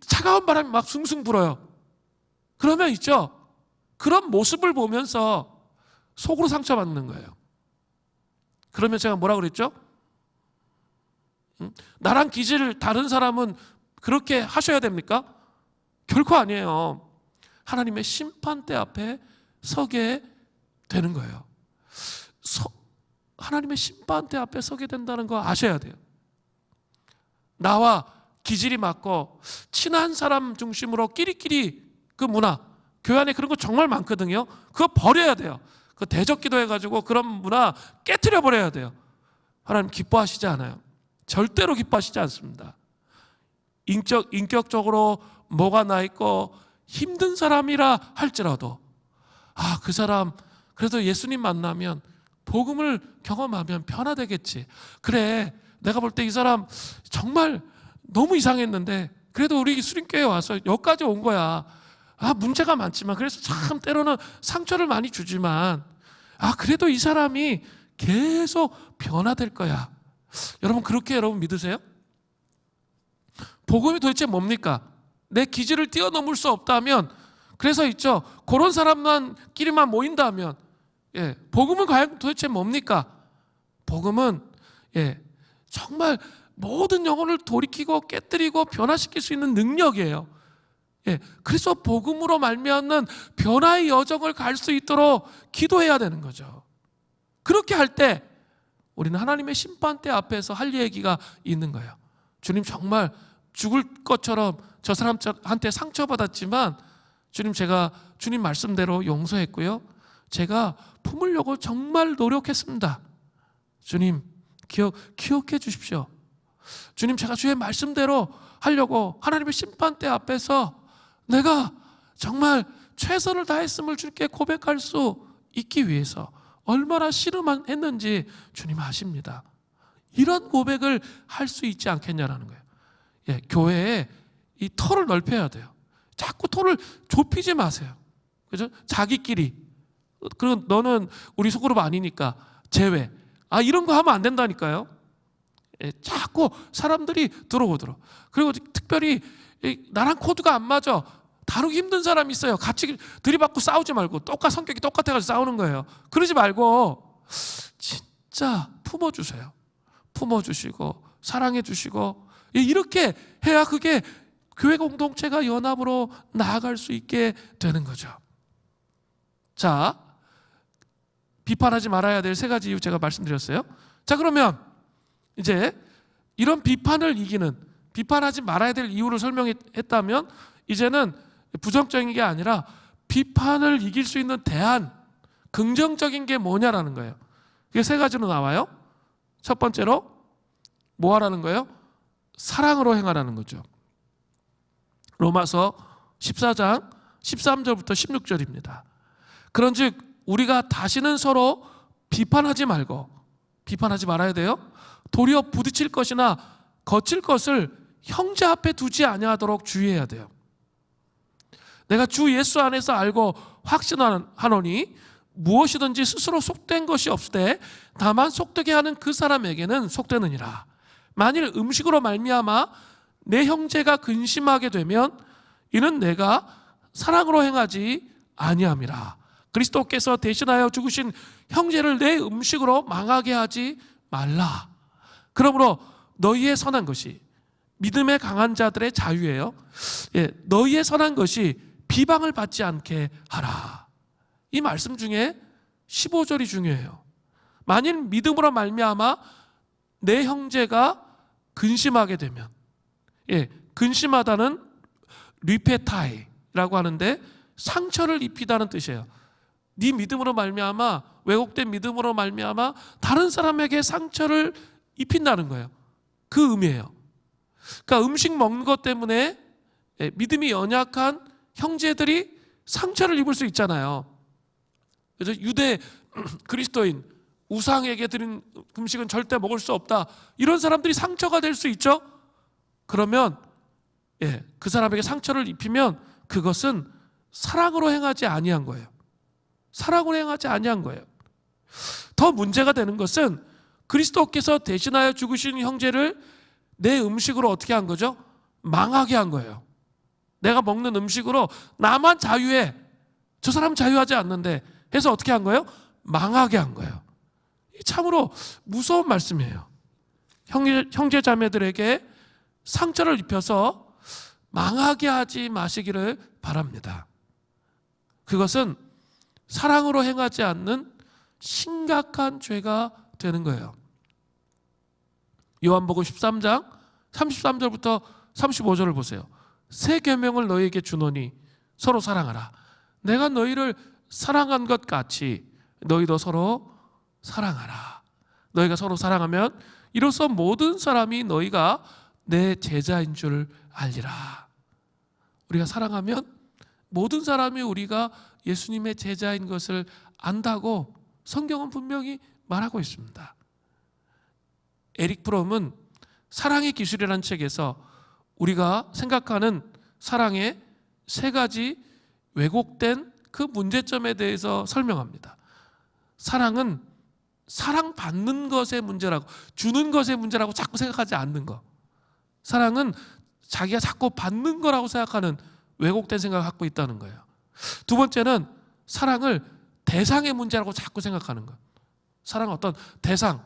차가운 바람이 막 숭숭 불어요. 그러면 있죠, 그런 모습을 보면서 속으로 상처받는 거예요. 그러면 제가 뭐라 그랬죠? 나랑 기질 다른 사람은 그렇게 하셔야 됩니까? 결코 아니에요. 하나님의 심판대 앞에 서게 되는 거예요. 하나님의 심판대 앞에 서게 된다는 거 아셔야 돼요. 나와 기질이 맞고 친한 사람 중심으로 끼리끼리 그 문화, 교회 안에 그런 거 정말 많거든요. 그거 버려야 돼요. 그 대적기도 해가지고 그런 문화 깨트려 버려야 돼요. 하나님 기뻐하시지 않아요. 절대로 기뻐하시지 않습니다. 인격적으로 뭐가 나 있고 힘든 사람이라 할지라도 그 사람 그래도 예수님 만나면 복음을 경험하면 변화되겠지. 그래, 내가 볼 때 이 사람 정말 너무 이상했는데 그래도 우리 수림교회 와서 여기까지 온 거야. 문제가 많지만 그래서 참 때로는 상처를 많이 주지만 그래도 이 사람이 계속 변화될 거야. 여러분 그렇게 여러분 믿으세요? 복음이 도대체 뭡니까? 내 기질을 뛰어넘을 수 없다면, 그래서 있죠, 그런 사람만끼리만 모인다면 복음은 과연 도대체 뭡니까? 복음은 정말 모든 영혼을 돌이키고 깨뜨리고 변화시킬 수 있는 능력이에요. 그래서 복음으로 말미암는 변화의 여정을 갈 수 있도록 기도해야 되는 거죠. 그렇게 할 때 우리는 하나님의 심판대 앞에서 할 얘기가 있는 거예요. 주님, 정말 죽을 것처럼 저 사람한테 상처받았지만 제가 주님 말씀대로 용서했고요, 제가 품으려고 정말 노력했습니다. 주님 기억해 주십시오. 주님, 제가 주의 말씀대로 하려고 하나님의 심판대 앞에서 내가 정말 최선을 다했음을 주님께 고백할 수 있기 위해서 얼마나 씨름했는지 주님 아십니다. 이런 고백을 할 수 있지 않겠냐라는 거예요. 교회에 이 터를 넓혀야 돼요. 자꾸 터를 좁히지 마세요. 그죠? 자기끼리. 그리고 너는 우리 소그룹 아니니까 제외. 이런 거 하면 안 된다니까요. 자꾸 사람들이 들어오도록. 그리고 특별히 나랑 코드가 안 맞아, 다루기 힘든 사람이 있어요. 같이 들이받고 싸우지 말고, 성격이 똑같아가지고 싸우는 거예요. 그러지 말고 진짜 품어주세요. 품어주시고 사랑해주시고, 이렇게 해야 그게 교회 공동체가 연합으로 나아갈 수 있게 되는 거죠. 자, 비판하지 말아야 될 3가지 이유 제가 말씀드렸어요. 자, 그러면 이제 이런 비판을 이기는, 비판하지 말아야 될 이유를 설명했다면 이제는 부정적인 게 아니라 비판을 이길 수 있는 대안, 긍정적인 게 뭐냐라는 거예요. 이게 3가지로 나와요. 첫 번째로 뭐 하라는 거예요? 사랑으로 행하라는 거죠. 로마서 14장 13절부터 16절입니다. 그런즉 우리가 다시는 서로 비판하지 말아야 돼요. 도리어 부딪힐 것이나 거칠 것을 형제 앞에 두지 아니하도록 주의해야 돼요. 내가 주 예수 안에서 알고 확신하노니 무엇이든지 스스로 속된 것이 없으되 다만 속되게 하는 그 사람에게는 속되느니라. 만일 음식으로 말미암아 내 형제가 근심하게 되면 이는 내가 사랑으로 행하지 아니함이라. 그리스도께서 대신하여 죽으신 형제를 내 음식으로 망하게 하지 말라. 그러므로 너희의 선한 것이 믿음에 강한 자들의 자유예요. 너희의 선한 것이 비방을 받지 않게 하라. 이 말씀 중에 15절이 중요해요. 만일 믿음으로 말미암아 내 형제가 근심하게 되면, 근심하다는 리페타이라고 하는데 상처를 입히다는 뜻이에요. 네 믿음으로 말미암아, 왜곡된 믿음으로 말미암아 다른 사람에게 상처를 입힌다는 거예요. 그 의미예요. 그러니까 음식 먹는 것 때문에 믿음이 연약한 형제들이 상처를 입을 수 있잖아요. 그래서 유대 그리스도인, 우상에게 드린 음식은 절대 먹을 수 없다, 이런 사람들이 상처가 될 수 있죠. 그러면 그 사람에게 상처를 입히면 그것은 사랑으로 행하지 아니한 거예요. 사랑으로 행하지 아니한 거예요. 더 문제가 되는 것은 그리스도께서 대신하여 죽으신 형제를 내 음식으로 어떻게 한 거죠? 망하게 한 거예요. 내가 먹는 음식으로 나만 자유해, 저 사람은 자유하지 않는데 해서 어떻게 한 거예요? 망하게 한 거예요. 참으로 무서운 말씀이에요. 형제 자매들에게 상처를 입혀서 망하게 하지 마시기를 바랍니다. 그것은 사랑으로 행하지 않는 심각한 죄가 되는 거예요. 요한복음 13장 33절부터 35절을 보세요. 새 계명을 너희에게 주노니 서로 사랑하라. 내가 너희를 사랑한 것 같이 너희도 서로 사랑하라. 너희가 서로 사랑하면 이로써 모든 사람이 너희가 내 제자인 줄 알리라. 우리가 사랑하면 모든 사람이 우리가 예수님의 제자인 것을 안다고 성경은 분명히 말하고 있습니다. 에릭 프롬은 사랑의 기술이라는 책에서 우리가 생각하는 사랑의 세 가지 왜곡된 그 문제점에 대해서 설명합니다. 사랑은 사랑받는 것의 문제라고, 주는 것의 문제라고 자꾸 생각하지 않는 것. 사랑은 자기가 자꾸 받는 거라고 생각하는 왜곡된 생각을 갖고 있다는 거예요. 두 번째는 사랑을 대상의 문제라고 자꾸 생각하는 것. 사랑은 어떤 대상,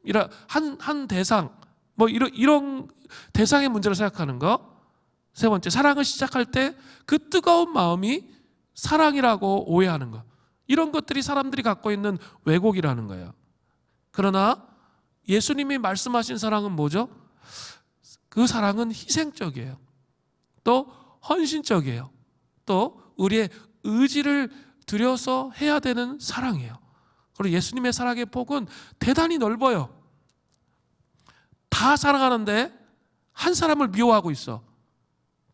이런 한 대상, 이런 대상의 문제로 생각하는 것. 세 번째, 사랑을 시작할 때 그 뜨거운 마음이 사랑이라고 오해하는 것. 이런 것들이 사람들이 갖고 있는 왜곡이라는 거예요. 그러나 예수님이 말씀하신 사랑은 뭐죠? 그 사랑은 희생적이에요. 또 헌신적이에요. 또 우리의 의지를 들여서 해야 되는 사랑이에요. 그리고 예수님의 사랑의 폭은 대단히 넓어요. 다 사랑하는데 한 사람을 미워하고 있어.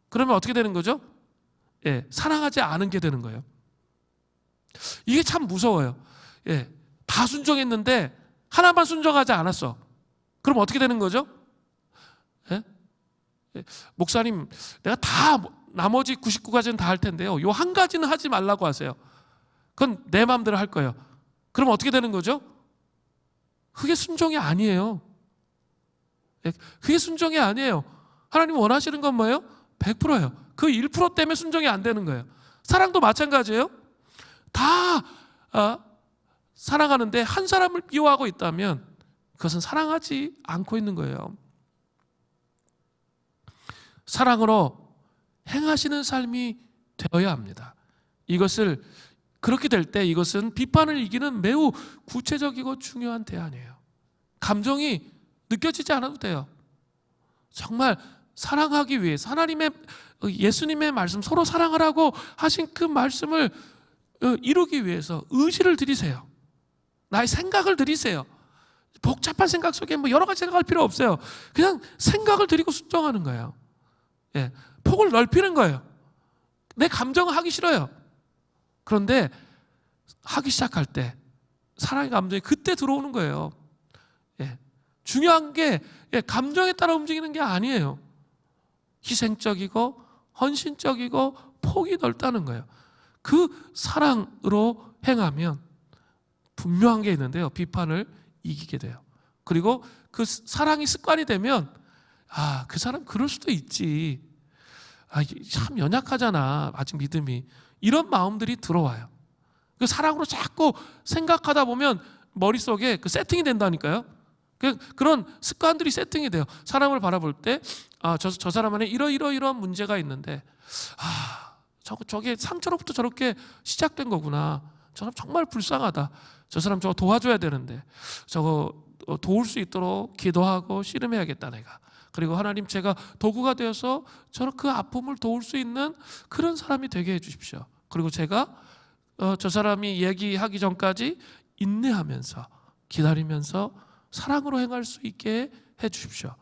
그러면 어떻게 되는 거죠? 사랑하지 않은 게 되는 거예요. 이게 참 무서워요. 다 순종했는데 하나만 순종하지 않았어. 그럼 어떻게 되는 거죠? 목사님, 내가 다 나머지 99가지는 다 할 텐데요, 요 한 가지는 하지 말라고 하세요. 그건 내 마음대로 할 거예요. 그럼 어떻게 되는 거죠? 그게 순종이 아니에요. 그게 순종이 아니에요. 하나님 원하시는 건 뭐예요? 100%예요. 그 1% 때문에 순종이 안 되는 거예요. 사랑도 마찬가지예요. 다 사랑하는데 한 사람을 미워하고 있다면 그것은 사랑하지 않고 있는 거예요. 사랑으로 행하시는 삶이 되어야 합니다. 이것을 그렇게 될 때 이것은 비판을 이기는 매우 구체적이고 중요한 대안이에요. 감정이 느껴지지 않아도 돼요. 정말 사랑하기 위해서 하나님의, 예수님의 말씀, 서로 사랑하라고 하신 그 말씀을 이루기 위해서 의지를 들이세요. 나의 생각을 들이세요. 복잡한 생각 속에 여러 가지 생각할 필요 없어요. 그냥 생각을 들이고 순종하는 거예요. 폭을 넓히는 거예요. 내 감정은 하기 싫어요. 그런데 하기 시작할 때 사랑의 감정이 그때 들어오는 거예요. 중요한 게 감정에 따라 움직이는 게 아니에요. 희생적이고 헌신적이고 폭이 넓다는 거예요. 그 사랑으로 행하면 분명한 게 있는데요, 비판을 이기게 돼요. 그리고 그 사랑이 습관이 되면 그 사람 그럴 수도 있지, 참 연약하잖아, 아직 믿음이, 이런 마음들이 들어와요. 그 사랑으로 자꾸 생각하다 보면 머릿속에 그 세팅이 된다니까요. 그런 습관들이 세팅이 돼요. 사람을 바라볼 때 저 사람 안에 이런 문제가 있는데 저게 상처로부터 저렇게 시작된 거구나, 저 사람 정말 불쌍하다. 저 사람 저거 도와줘야 되는데 저거 도울 수 있도록 기도하고 씨름해야겠다 내가. 그리고 하나님 제가 도구가 되어서 저런 그 아픔을 도울 수 있는 그런 사람이 되게 해주십시오. 그리고 제가 저 사람이 얘기하기 전까지 인내하면서 기다리면서 사랑으로 행할 수 있게 해주십시오.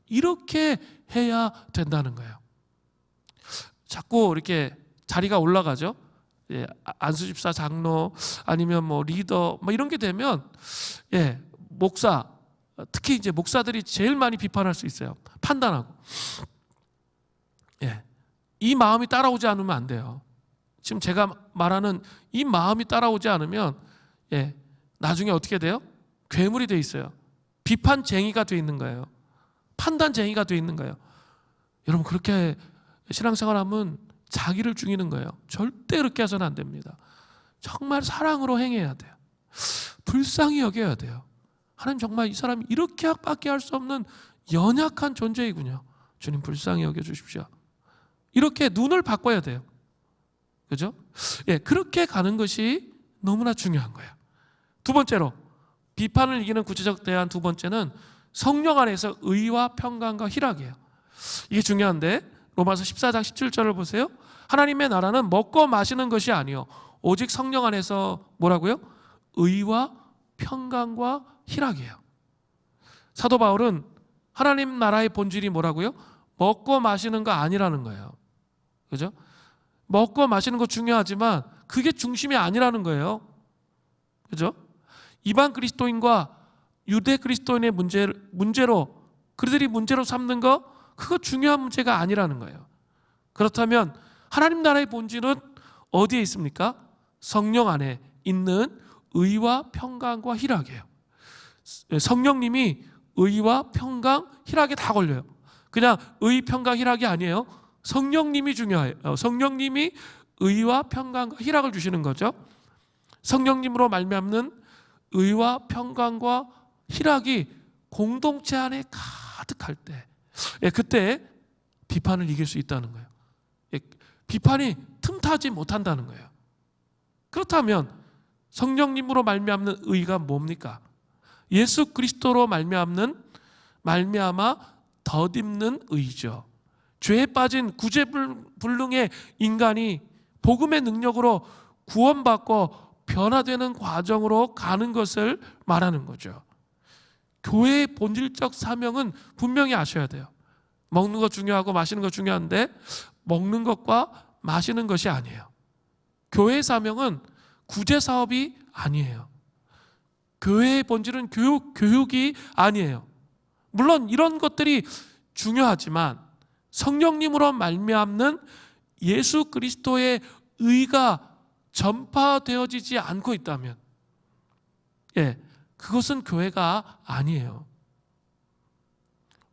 이렇게 해야 된다는 거예요. 자꾸 이렇게 자리가 올라가죠. 예, 안수집사, 장로 아니면 뭐 리더 뭐 이런 게 되면 예, 목사, 특히 이제 목사들이 제일 많이 비판할 수 있어요. 판단하고. 예, 이 마음이 따라오지 않으면 안 돼요. 지금 제가 말하는 이 마음이 따라오지 않으면 예, 나중에 어떻게 돼요? 괴물이 돼 있어요. 비판쟁이가 돼 있는 거예요. 판단쟁이가 돼 있는 거예요. 여러분 그렇게 신앙생활하면 자기를 죽이는 거예요. 절대 그렇게 해서는 안 됩니다. 정말 사랑으로 행해야 돼요. 불쌍히 여겨야 돼요. 하나님 정말 이 사람이 이렇게밖에 할 수 없는 연약한 존재이군요. 주님 불쌍히 여겨주십시오. 이렇게 눈을 바꿔야 돼요. 그죠? 예, 그렇게 가는 것이 너무나 중요한 거예요. 두 번째로 비판을 이기는 구체적 대안 두 번째는 성령 안에서 의와 평강과 희락이에요. 이게 중요한데 로마서 14장 17절을 보세요. 하나님의 나라는 먹고 마시는 것이 아니요 오직 성령 안에서 뭐라고요? 의와 평강과 희락이에요. 사도 바울은 하나님 나라의 본질이 뭐라고요? 먹고 마시는 거 아니라는 거예요. 그죠? 먹고 마시는 거 중요하지만 그게 중심이 아니라는 거예요. 그죠? 이방 그리스도인과 유대 그리스도인의 문제로 그들이 문제로 삼는 거 그거 중요한 문제가 아니라는 거예요. 그렇다면 하나님 나라의 본질은 어디에 있습니까? 성령 안에 있는 의와 평강과 희락이에요. 성령님이 의와 평강, 희락에 다 걸려요. 그냥 의, 평강, 희락이 아니에요. 성령님이 중요해요. 성령님이 의와 평강과 희락을 주시는 거죠. 성령님으로 말미암는 의와 평강과 희락이 공동체 안에 가득할 때 그때 비판을 이길 수 있다는 거예요. 비판이 틈타지 못한다는 거예요. 그렇다면 성령님으로 말미암는 의가 뭡니까? 예수 그리스도로 말미암아 덧입는 의죠. 죄에 빠진 구제불능의 인간이 복음의 능력으로 구원받고 변화되는 과정으로 가는 것을 말하는 거죠. 교회의 본질적 사명은 분명히 아셔야 돼요. 먹는 거 중요하고 마시는 거 중요한데 먹는 것과 마시는 것이 아니에요. 교회의 사명은 구제 사업이 아니에요. 교회의 본질은 교육이 아니에요. 물론 이런 것들이 중요하지만 성령님으로 말미암는 예수 그리스도의 의가 전파되어지지 않고 있다면 그것은 교회가 아니에요.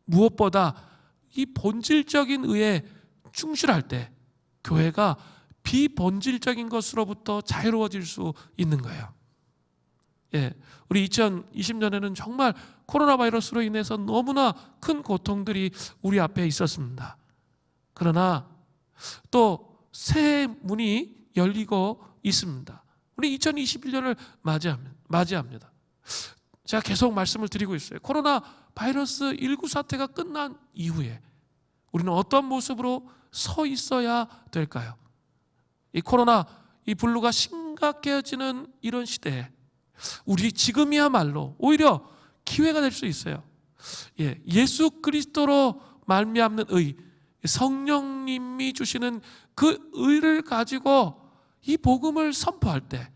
무엇보다 이 본질적인 의에 충실할 때 교회가 비본질적인 것으로부터 자유로워질 수 있는 거예요. 우리 2020년에는 정말 코로나 바이러스로 인해서 너무나 큰 고통들이 우리 앞에 있었습니다. 그러나 또 새 문이 열리고 있습니다. 우리 2021년을 맞이합니다. 제가 계속 말씀을 드리고 있어요. 코로나 바이러스 19 사태가 끝난 이후에 우리는 어떤 모습으로 서 있어야 될까요? 이 코로나 이 블루가 심각해지는 이런 시대에 우리 지금이야말로 오히려 기회가 될 수 있어요. 예수 그리스도로 말미암는 의, 성령님이 주시는 그 의를 가지고 이 복음을 선포할 때,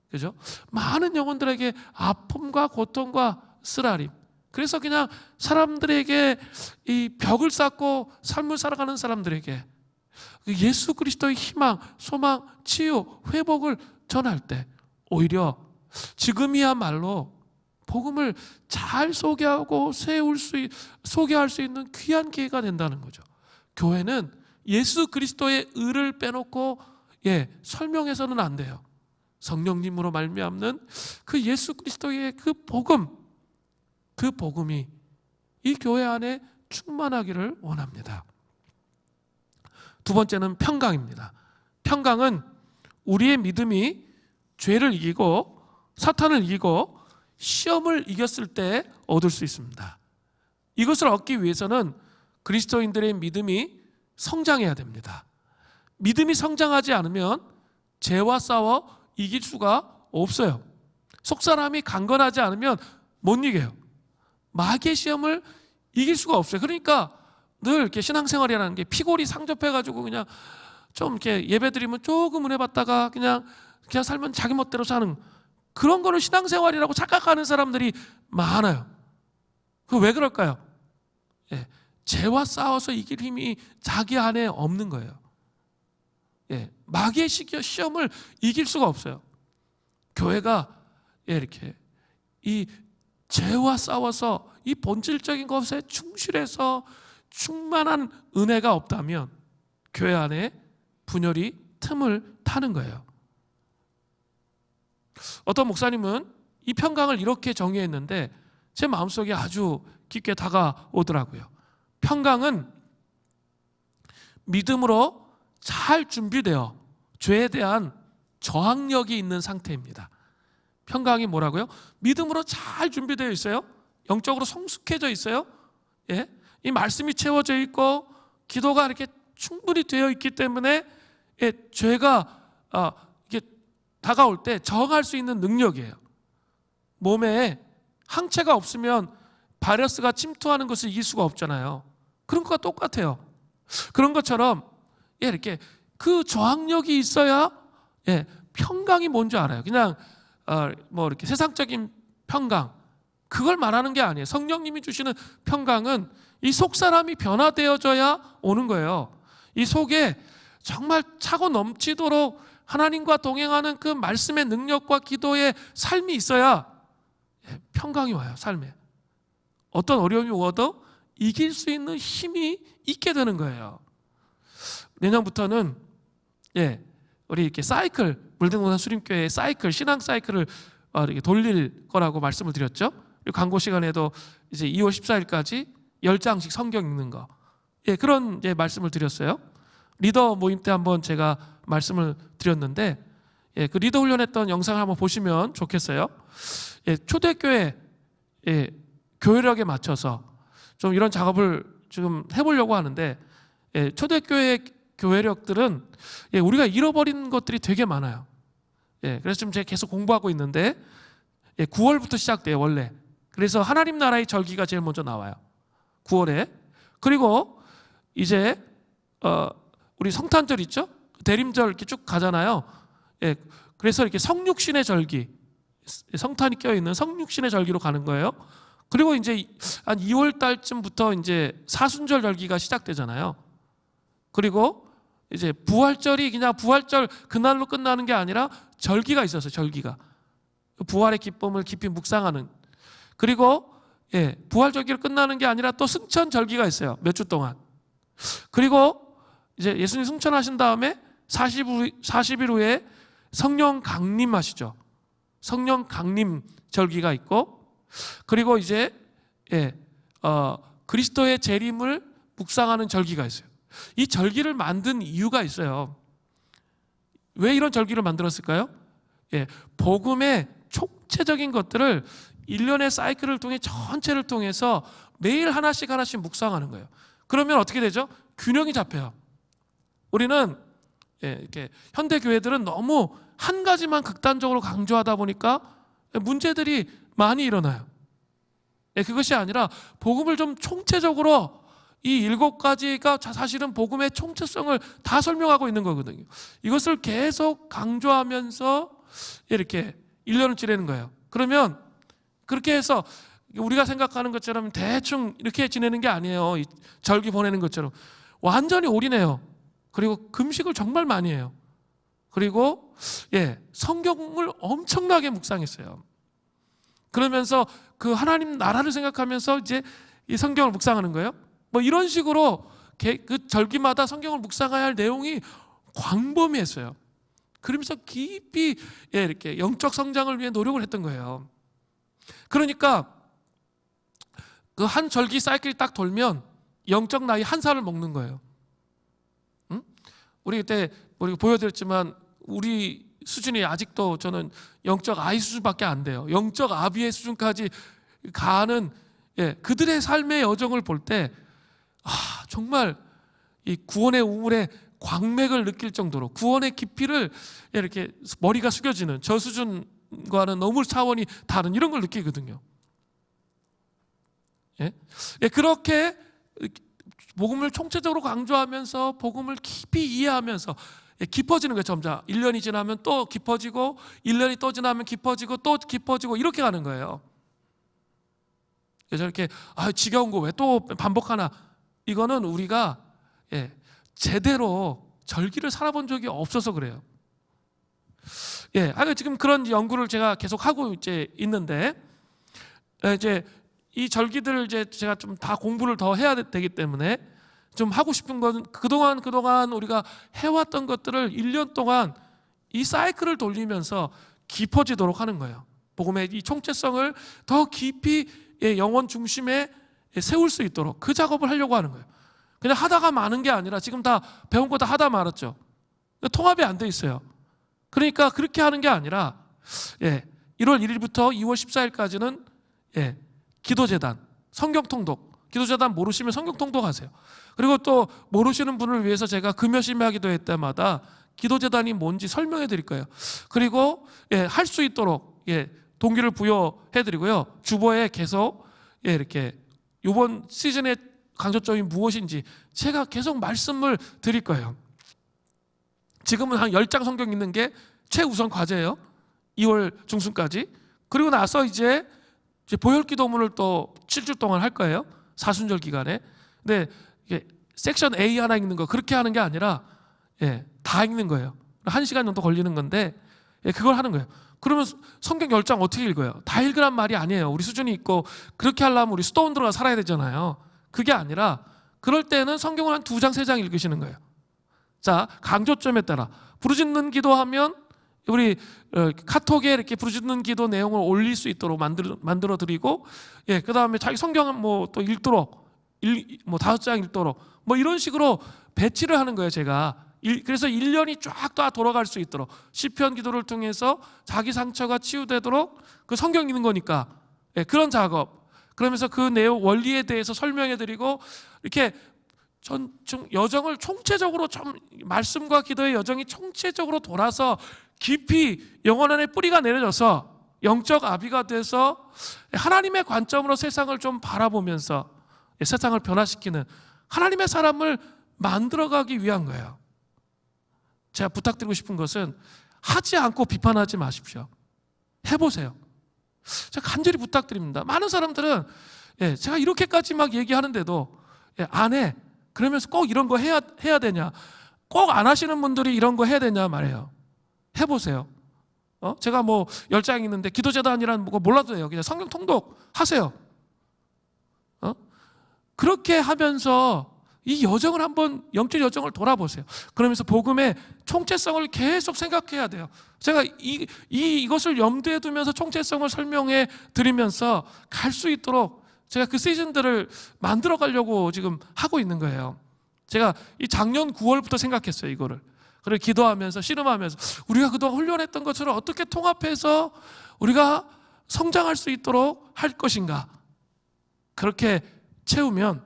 그죠? 많은 영혼들에게 아픔과 고통과 쓰라림. 그래서 그냥 사람들에게 이 벽을 쌓고 삶을 살아가는 사람들에게 예수 그리스도의 희망, 소망, 치유, 회복을 전할 때 오히려 지금이야말로 복음을 잘 소개하고 소개할 수 있는 귀한 기회가 된다는 거죠. 교회는 예수 그리스도의 의를 빼놓고 설명해서는 안 돼요. 성령님으로 말미암는 그 예수 그리스도의 그 복음이 이 교회 안에 충만하기를 원합니다. 두 번째는 평강입니다. 평강은 우리의 믿음이 죄를 이기고 사탄을 이기고 시험을 이겼을 때 얻을 수 있습니다. 이것을 얻기 위해서는 그리스도인들의 믿음이 성장해야 됩니다. 믿음이 성장하지 않으면 죄와 싸워 이길 수가 없어요. 속사람이 강건하지 않으면 못 이겨요. 마귀의 시험을 이길 수가 없어요. 그러니까 늘 이렇게 신앙생활이라는 게 피골이 상접해가지고 그냥 좀 이렇게 예배드리면 조금 은혜 받다가 그냥 살면 자기 멋대로 사는 그런 거를 신앙생활이라고 착각하는 사람들이 많아요. 그 왜 그럴까요? 예, 죄와 싸워서 이길 힘이 자기 안에 없는 거예요. 예, 마귀의 시험을 이길 수가 없어요. 교회가 이렇게 이 죄와 싸워서 이 본질적인 것에 충실해서 충만한 은혜가 없다면 교회 안에 분열이 틈을 타는 거예요. 어떤 목사님은 이 평강을 이렇게 정의했는데 제 마음속에 아주 깊게 다가오더라고요. 평강은 믿음으로 잘 준비되어 죄에 대한 저항력이 있는 상태입니다. 평강이 뭐라고요? 믿음으로 잘 준비되어 있어요. 영적으로 성숙해져 있어요. 예? 이 말씀이 채워져 있고 기도가 이렇게 충분히 되어 있기 때문에 죄가 이게 다가올 때 저항할 수 있는 능력이에요. 몸에 항체가 없으면 바이러스가 침투하는 것을 이길 수가 없잖아요. 그런 것과 똑같아요. 그런 것처럼 이렇게 그 저항력이 있어야 평강이 뭔지 알아요. 그냥 뭐 이렇게 세상적인 평강 그걸 말하는 게 아니에요. 성령님이 주시는 평강은 이 속사람이 변화되어져야 오는 거예요. 이 속에 정말 차고 넘치도록 하나님과 동행하는 그 말씀의 능력과 기도의 삶이 있어야 평강이 와요. 삶에 어떤 어려움이 오어도 이길 수 있는 힘이 있게 되는 거예요. 내년부터는 우리 이렇게 사이클 물등동산 수림교회 사이클 신앙 사이클을 이렇게 돌릴 거라고 말씀을 드렸죠. 그리고 광고 시간에도 이제 2월 14일까지 10장씩 성경 읽는 거 그런 말씀을 드렸어요. 리더 모임 때 한번 제가 말씀을 드렸는데 그 리더 훈련했던 영상을 한번 보시면 좋겠어요. 초대교회 교회력에 맞춰서 좀 이런 작업을 지금 해보려고 하는데 초대교회 교회력들은 우리가 잃어버린 것들이 되게 많아요. 그래서 지금 제가 계속 공부하고 있는데 9월부터 시작돼요 원래. 그래서 하나님 나라의 절기가 제일 먼저 나와요 9월에. 그리고 이제 우리 성탄절 있죠? 대림절 이렇게 쭉 가잖아요. 그래서 이렇게 성육신의 절기, 성탄이 껴있는 성육신의 절기로 가는 거예요. 그리고 이제 한 2월 달쯤부터 이제 사순절 절기가 시작되잖아요. 그리고 이제 부활절이 그냥 부활절 그날로 끝나는 게 아니라 절기가 있어서 절기가 부활의 기쁨을 깊이 묵상하는. 그리고 부활절기로 끝나는 게 아니라 또 승천 절기가 있어요. 몇 주 동안. 그리고 이제 예수님 승천하신 다음에 40일 후에 성령 강림하시죠. 성령 강림 절기가 있고, 그리고 이제 그리스도의 재림을 묵상하는 절기가 있어요. 이 절기를 만든 이유가 있어요. 왜 이런 절기를 만들었을까요? 복음의 총체적인 것들을 1년의 사이클을 통해 전체를 통해서 매일 하나씩 묵상하는 거예요. 그러면 어떻게 되죠? 균형이 잡혀요. 우리는 이렇게 현대 교회들은 너무 한 가지만 극단적으로 강조하다 보니까 문제들이 많이 일어나요. 그것이 아니라 복음을 좀 총체적으로 이 7가지가 사실은 복음의 총체성을 다 설명하고 있는 거거든요. 이것을 계속 강조하면서 이렇게 1년을 지내는 거예요. 그러면 그렇게 해서 우리가 생각하는 것처럼 대충 이렇게 지내는 게 아니에요. 이 절기 보내는 것처럼 완전히 올인해요. 그리고 금식을 정말 많이 해요. 그리고 성경을 엄청나게 묵상했어요. 그러면서 그 하나님 나라를 생각하면서 이제 이 성경을 묵상하는 거예요. 뭐 이런 식으로 그 절기마다 성경을 묵상해야 할 내용이 광범위했어요. 그러면서 깊이 이렇게 영적 성장을 위해 노력을 했던 거예요. 그러니까 그 한 절기 사이클이 딱 돌면 영적 나이 1살을 먹는 거예요. 우리 그때 보여드렸지만 우리 수준이 아직도 저는 영적 아이 수준밖에 안 돼요. 영적 아비의 수준까지 가는 그들의 삶의 여정을 볼 때 정말 이 구원의 우물의 광맥을 느낄 정도로 구원의 깊이를 이렇게 머리가 숙여지는 저 수준과는 너무 차원이 다른 이런 걸 느끼거든요. 그렇게 복음을 총체적으로 강조하면서 복음을 깊이 이해하면서 깊어지는 거예요. 점점 1년이 지나면 또 깊어지고 1년이 또 지나면 깊어지고 또 깊어지고 이렇게 가는 거예요. 그래서 이렇게 지겨운 거 왜 또 반복하나, 이거는 우리가 제대로 절기를 살아본 적이 없어서 그래요. 지금 그런 연구를 제가 계속 하고 있는데 이제 이 절기들을 이제 제가 좀 다 공부를 더 해야 되기 때문에 좀 하고 싶은 건 그동안 우리가 해왔던 것들을 1년 동안 이 사이클을 돌리면서 깊어지도록 하는 거예요. 복음의 이 총체성을 더 깊이 영혼 중심에 세울 수 있도록 그 작업을 하려고 하는 거예요. 그냥 하다가 마는 게 아니라 지금 다 배운 거 다 하다 말았죠. 통합이 안 돼 있어요. 그러니까 그렇게 하는 게 아니라 1월 1일부터 2월 14일까지는 기도재단, 성경통독, 기도재단 모르시면 성경통독 하세요. 그리고 또 모르시는 분을 위해서 제가 금요심야 기도회 때마다 기도재단이 뭔지 설명해 드릴 거예요. 그리고 할 수 있도록 동기를 부여해 드리고요. 주보에 계속 이렇게 이번 시즌의 강조점이 무엇인지 제가 계속 말씀을 드릴 거예요. 지금은 한 10장 성경 읽는 게 최우선 과제예요. 2월 중순까지. 그리고 나서 이제 보혈 기도문을 또 7주 동안 할 거예요. 사순절 기간에. 근데 섹션 A 하나 읽는 거 그렇게 하는 게 아니라 다 읽는 거예요. 1시간 정도 걸리는 건데 그걸 하는 거예요. 그러면 성경 10장 어떻게 읽어요? 다 읽으란 말이 아니에요. 우리 수준이 있고 그렇게 하려면 우리 수도원 들어가 살아야 되잖아요. 그게 아니라 그럴 때는 성경을 한 2장 3장 읽으시는 거예요. 자, 강조점에 따라 부르짖는 기도하면 우리 카톡에 이렇게 부르짖는 기도 내용을 올릴 수 있도록 만들어 드리고 그 다음에 자기 성경은 뭐 또 읽도록 5장 읽도록 이런 식으로 배치를 하는 거예요. 제가 그래서 1년이 쫙 다 돌아갈 수 있도록 시편 기도를 통해서 자기 상처가 치유되도록 그 성경 읽는 거니까 그런 작업, 그러면서 그 내용 원리에 대해서 설명해 드리고 이렇게 여정을 총체적으로 말씀과 기도의 여정이 총체적으로 돌아서 깊이 영혼 안에 뿌리가 내려져서 영적 아비가 돼서 하나님의 관점으로 세상을 좀 바라보면서 세상을 변화시키는 하나님의 사람을 만들어가기 위한 거예요. 제가 부탁드리고 싶은 것은 하지 않고 비판하지 마십시오. 해보세요. 제가 간절히 부탁드립니다. 많은 사람들은 제가 이렇게까지 막 얘기하는데도 안 해. 그러면서 꼭 이런 거 해야 되냐, 꼭 안 하시는 분들이 이런 거 해야 되냐 말이에요. 해보세요. 제가 10장 있는데 기도재단이라는 거 몰라도 돼요. 그냥 성경 통독 하세요. 그렇게 하면서 이 여정을 한번 영적 여정을 돌아보세요. 그러면서 복음의 총체성을 계속 생각해야 돼요. 제가 이것을 염두에 두면서 총체성을 설명해 드리면서 갈 수 있도록 제가 그 시즌들을 만들어 가려고 지금 하고 있는 거예요. 제가 이 작년 9월부터 생각했어요. 이거를. 그리고 기도하면서 씨름하면서 우리가 그동안 훈련했던 것처럼 어떻게 통합해서 우리가 성장할 수 있도록 할 것인가. 그렇게 채우면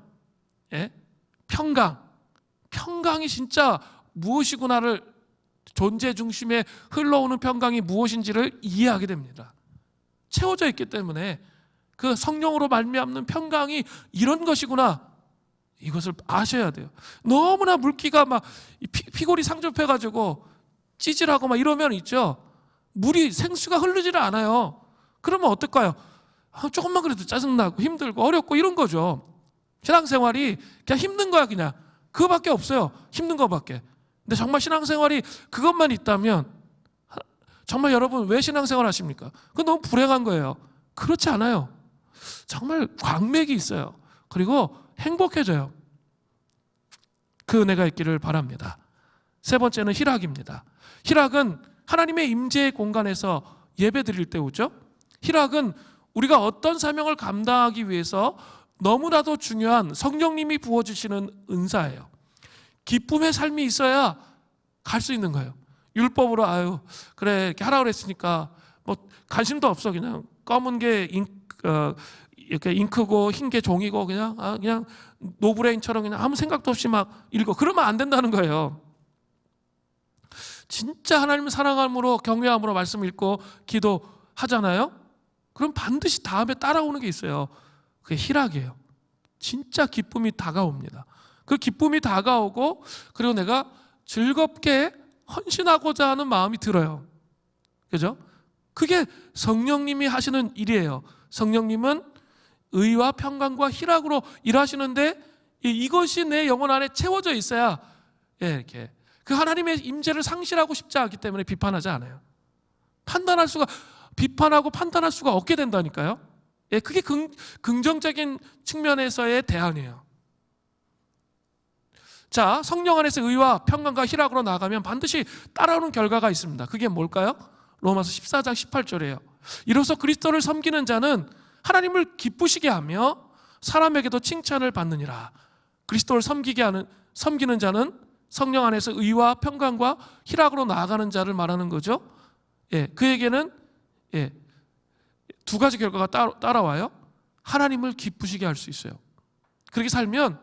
평강이 진짜 무엇이구나를, 존재 중심에 흘러오는 평강이 무엇인지를 이해하게 됩니다. 채워져 있기 때문에 그 성령으로 말미암는 평강이 이런 것이구나, 이것을 아셔야 돼요. 너무나 물기가 막 피골이 상접해가지고 찌질하고 막 이러면 있죠, 물이 생수가 흐르지를 않아요. 그러면 어떨까요? 조금만 그래도 짜증나고 힘들고 어렵고 이런 거죠. 신앙생활이 그냥 힘든 거야. 그냥 그거밖에 없어요. 힘든 거밖에. 근데 정말 신앙생활이 그것만 있다면 정말 여러분 왜 신앙생활 하십니까? 그건 너무 불행한 거예요. 그렇지 않아요. 정말 광맥이 있어요. 그리고 행복해져요. 그 은혜가 있기를 바랍니다. 세 번째는 희락입니다. 희락은 하나님의 임재의 공간에서 예배 드릴 때 오죠. 희락은 우리가 어떤 사명을 감당하기 위해서 너무나도 중요한 성령님이 부어주시는 은사예요. 기쁨의 삶이 있어야 갈 수 있는 거예요. 율법으로 아유 그래 이렇게 하라고 그랬으니까 뭐 관심도 없어. 그냥 검은 게 이렇게 잉크고 흰 게 종이고 그냥 노브레인처럼 그냥 아무 생각도 없이 막 읽어. 그러면 안 된다는 거예요. 진짜 하나님을 사랑함으로 경외함으로 말씀 읽고 기도하잖아요. 그럼 반드시 다음에 따라오는 게 있어요. 그게 희락이에요. 진짜 기쁨이 다가옵니다. 그 기쁨이 다가오고 그리고 내가 즐겁게 헌신하고자 하는 마음이 들어요. 그죠? 그게 성령님이 하시는 일이에요. 성령님은 의와 평강과 희락으로 일하시는데 이것이 내 영혼 안에 채워져 있어야 이렇게 그 하나님의 임재를 상실하고 싶지 않기 때문에 비판하지 않아요. 비판하고 판단할 수가 없게 된다니까요. 그게 긍정적인 측면에서의 대안이에요. 자, 성령 안에서 의와 평강과 희락으로 나아가면 반드시 따라오는 결과가 있습니다. 그게 뭘까요? 로마서 14장 18절이에요. 이로써 그리스도를 섬기는 자는 하나님을 기쁘시게 하며 사람에게도 칭찬을 받느니라. 그리스도를 섬기는 자는 성령 안에서 의와 평강과 희락으로 나아가는 자를 말하는 거죠. 그에게는 두 가지 결과가 따라와요. 하나님을 기쁘시게 할 수 있어요. 그렇게 살면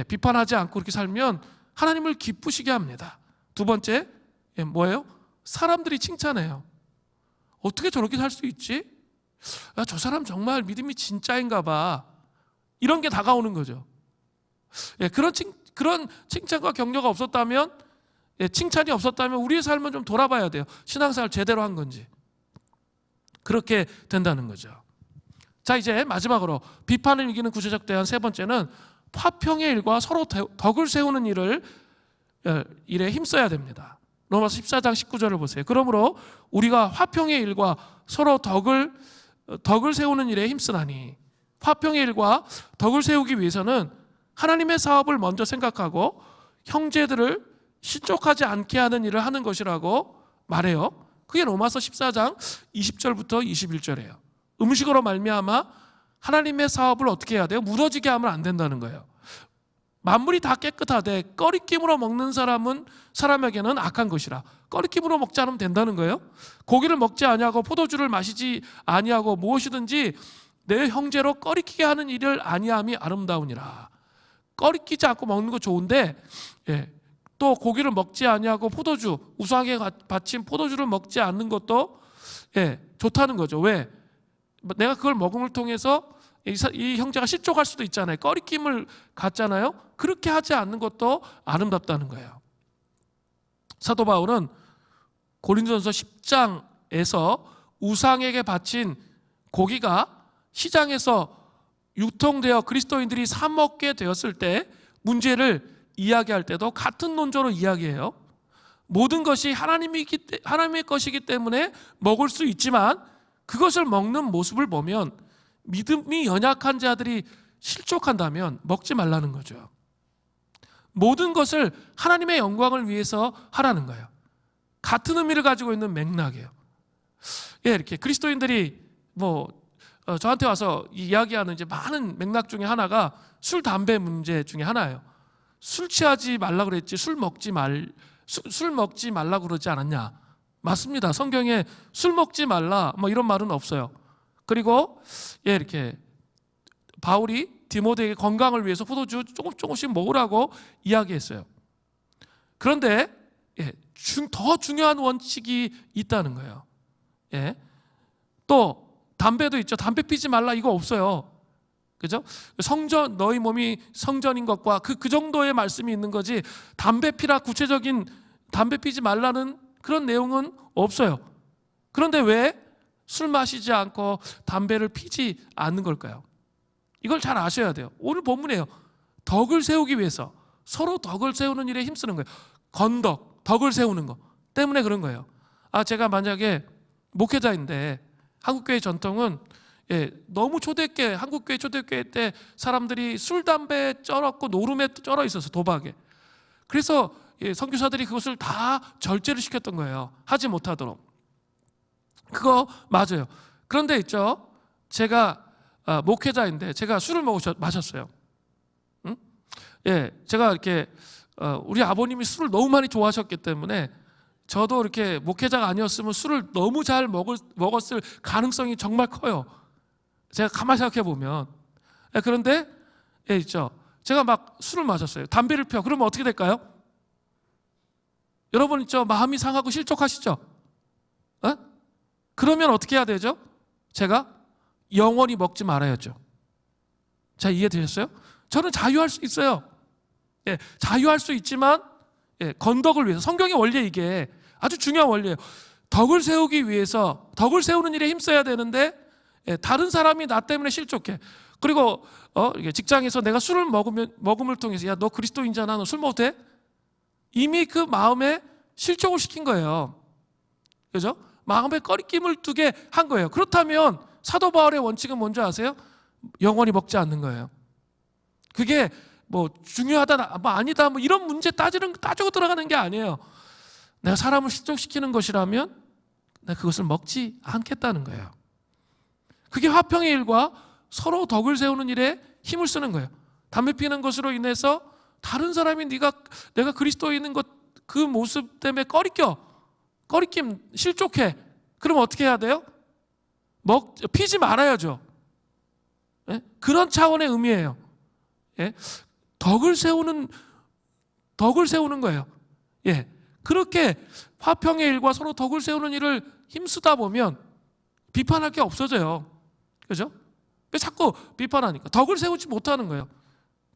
비판하지 않고 그렇게 살면 하나님을 기쁘시게 합니다. 두 번째 뭐예요? 사람들이 칭찬해요. 어떻게 저렇게 살 수 있지? 야, 저 사람 정말 믿음이 진짜인가 봐. 이런 게 다가오는 거죠. 그런 칭찬과 격려가 없었다면, 칭찬이 없었다면 우리의 삶은 좀 돌아봐야 돼요. 신앙생활 제대로 한 건지. 그렇게 된다는 거죠. 자, 이제 마지막으로 비판을 이기는 구체적 대안 세 번째는 화평의 일과 서로 덕을 세우는 일에 힘써야 됩니다. 로마서 14장 19절을 보세요. 그러므로 우리가 화평의 일과 서로 덕을 세우는 일에 힘쓰나니, 화평의 일과 덕을 세우기 위해서는 하나님의 사업을 먼저 생각하고 형제들을 실족하지 않게 하는 일을 하는 것이라고 말해요. 그게 로마서 14장 20절부터 21절이에요. 음식으로 말미암아 하나님의 사업을 어떻게 해야 돼요? 무너지게 하면 안 된다는 거예요. 만물이 다 깨끗하되 꺼리낌으로 먹는 사람에게는 악한 것이라. 꺼리낌으로 먹지 않으면 된다는 거예요. 고기를 먹지 아니하고 포도주를 마시지 아니하고 무엇이든지 내 형제로 꺼리키게 하는 일을 아니함이 아름다우니라. 꺼리키지 않고 먹는 거 좋은데 또 고기를 먹지 아니하고 우상에 바친 포도주를 먹지 않는 것도 좋다는 거죠. 왜? 내가 그걸 먹음을 통해서 이 형제가 실족할 수도 있잖아요. 꺼리낌을 갖잖아요. 그렇게 하지 않는 것도 아름답다는 거예요. 사도 바울은 고린도전서 10장에서 우상에게 바친 고기가 시장에서 유통되어 그리스도인들이 사 먹게 되었을 때 문제를 이야기할 때도 같은 논조로 이야기해요. 모든 것이 하나님의 것이기 때문에 먹을 수 있지만 그것을 먹는 모습을 보면 믿음이 연약한 자들이 실족한다면 먹지 말라는 거죠. 모든 것을 하나님의 영광을 위해서 하라는 거예요. 같은 의미를 가지고 있는 맥락이에요. 이렇게 그리스도인들이 저한테 와서 이야기하는 이제 많은 맥락 중에 하나가 술, 담배 문제 중에 하나예요. 술 취하지 말라 그랬지 술 먹지 말라 그러지 않았냐? 맞습니다. 성경에 술 먹지 말라 이런 말은 없어요. 그리고 이렇게 바울이 디모데에게 건강을 위해서 포도주 조금씩 먹으라고 이야기했어요. 그런데 더 중요한 원칙이 있다는 거예요. 또 담배도 있죠. 담배 피지 말라 이거 없어요. 그죠? 너희 몸이 성전인 것과 그 정도의 말씀이 있는 거지 담배 피라 구체적인 담배 피지 말라는 그런 내용은 없어요. 그런데 왜 술 마시지 않고 담배를 피지 않는 걸까요? 이걸 잘 아셔야 돼요. 오늘 본문이에요. 덕을 세우기 위해서 서로 덕을 세우는 일에 힘쓰는 거예요. 덕을 세우는 거 때문에 그런 거예요. 제가 만약에 목회자인데 한국교회 전통은 너무 한국교회 초대교회 때 사람들이 술, 담배 쩔었고 노름에 쩔어 있어서 도박에. 그래서 선교사들이 그것을 다 절제를 시켰던 거예요. 하지 못하도록. 그거 맞아요. 그런데 있죠. 제가 목회자인데 제가 술을 마셨어요. 응? 제가 이렇게 우리 아버님이 술을 너무 많이 좋아하셨기 때문에 저도 이렇게 목회자가 아니었으면 술을 너무 잘 먹었을 가능성이 정말 커요. 제가 가만히 생각해 보면. 그런데 있죠. 제가 막 술을 마셨어요. 담배를 펴. 그러면 어떻게 될까요? 여러분 있죠. 마음이 상하고 실족하시죠? 그러면 어떻게 해야 되죠? 제가 영원히 먹지 말아야죠. 자, 이해되셨어요? 저는 자유할 수 있어요. 자유할 수 있지만 건덕을 위해서, 성경의 원리에 이게 아주 중요한 원리예요. 덕을 세우기 위해서, 덕을 세우는 일에 힘써야 되는데 다른 사람이 나 때문에 실족해. 그리고 직장에서 내가 술을 먹음을 통해서 야, 너 그리스도인잖아, 너 술 먹어도 돼? 이미 그 마음에 실족을 시킨 거예요. 그죠? 마음에 꺼리낌을 두게 한 거예요. 그렇다면 사도 바울의 원칙은 뭔지 아세요? 영원히 먹지 않는 거예요. 그게 뭐 중요하다, 뭐 아니다, 뭐 이런 문제 따지고 들어가는 게 아니에요. 내가 사람을 실족시키는 것이라면 내가 그것을 먹지 않겠다는 거예요. 그게 화평의 일과 서로 덕을 세우는 일에 힘을 쓰는 거예요. 담배 피는 것으로 인해서 다른 사람이 내가 그리스도인인 것 그 모습 때문에 꺼리낌, 실족해. 그럼 어떻게 해야 돼요? 피지 말아야죠. 그런 차원의 의미예요. 덕을 세우는 거예요. 그렇게 화평의 일과 서로 덕을 세우는 일을 힘쓰다 보면 비판할 게 없어져요. 그죠? 왜 자꾸 비판하니까? 덕을 세우지 못하는 거예요.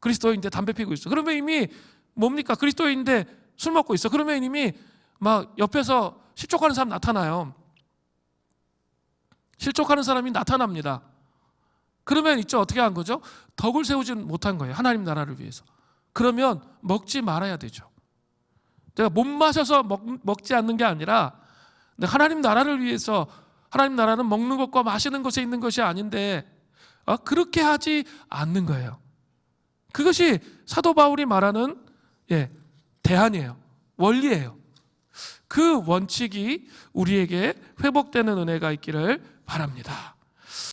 그리스도인인데 담배 피고 있어. 그러면 이미 뭡니까? 그리스도인인데 술 먹고 있어. 그러면 이미 막 옆에서 실족하는 사람 나타나요. 실족하는 사람이 나타납니다. 그러면 있죠. 어떻게 한 거죠? 덕을 세우지 못한 거예요. 하나님 나라를 위해서. 그러면 먹지 말아야 되죠. 내가 못 마셔서 먹지 않는 게 아니라 하나님 나라를 위해서, 하나님 나라는 먹는 것과 마시는 것에 있는 것이 아닌데 그렇게 하지 않는 거예요. 그것이 사도 바울이 말하는 대안이에요. 원리예요. 그 원칙이 우리에게 회복되는 은혜가 있기를 바랍니다.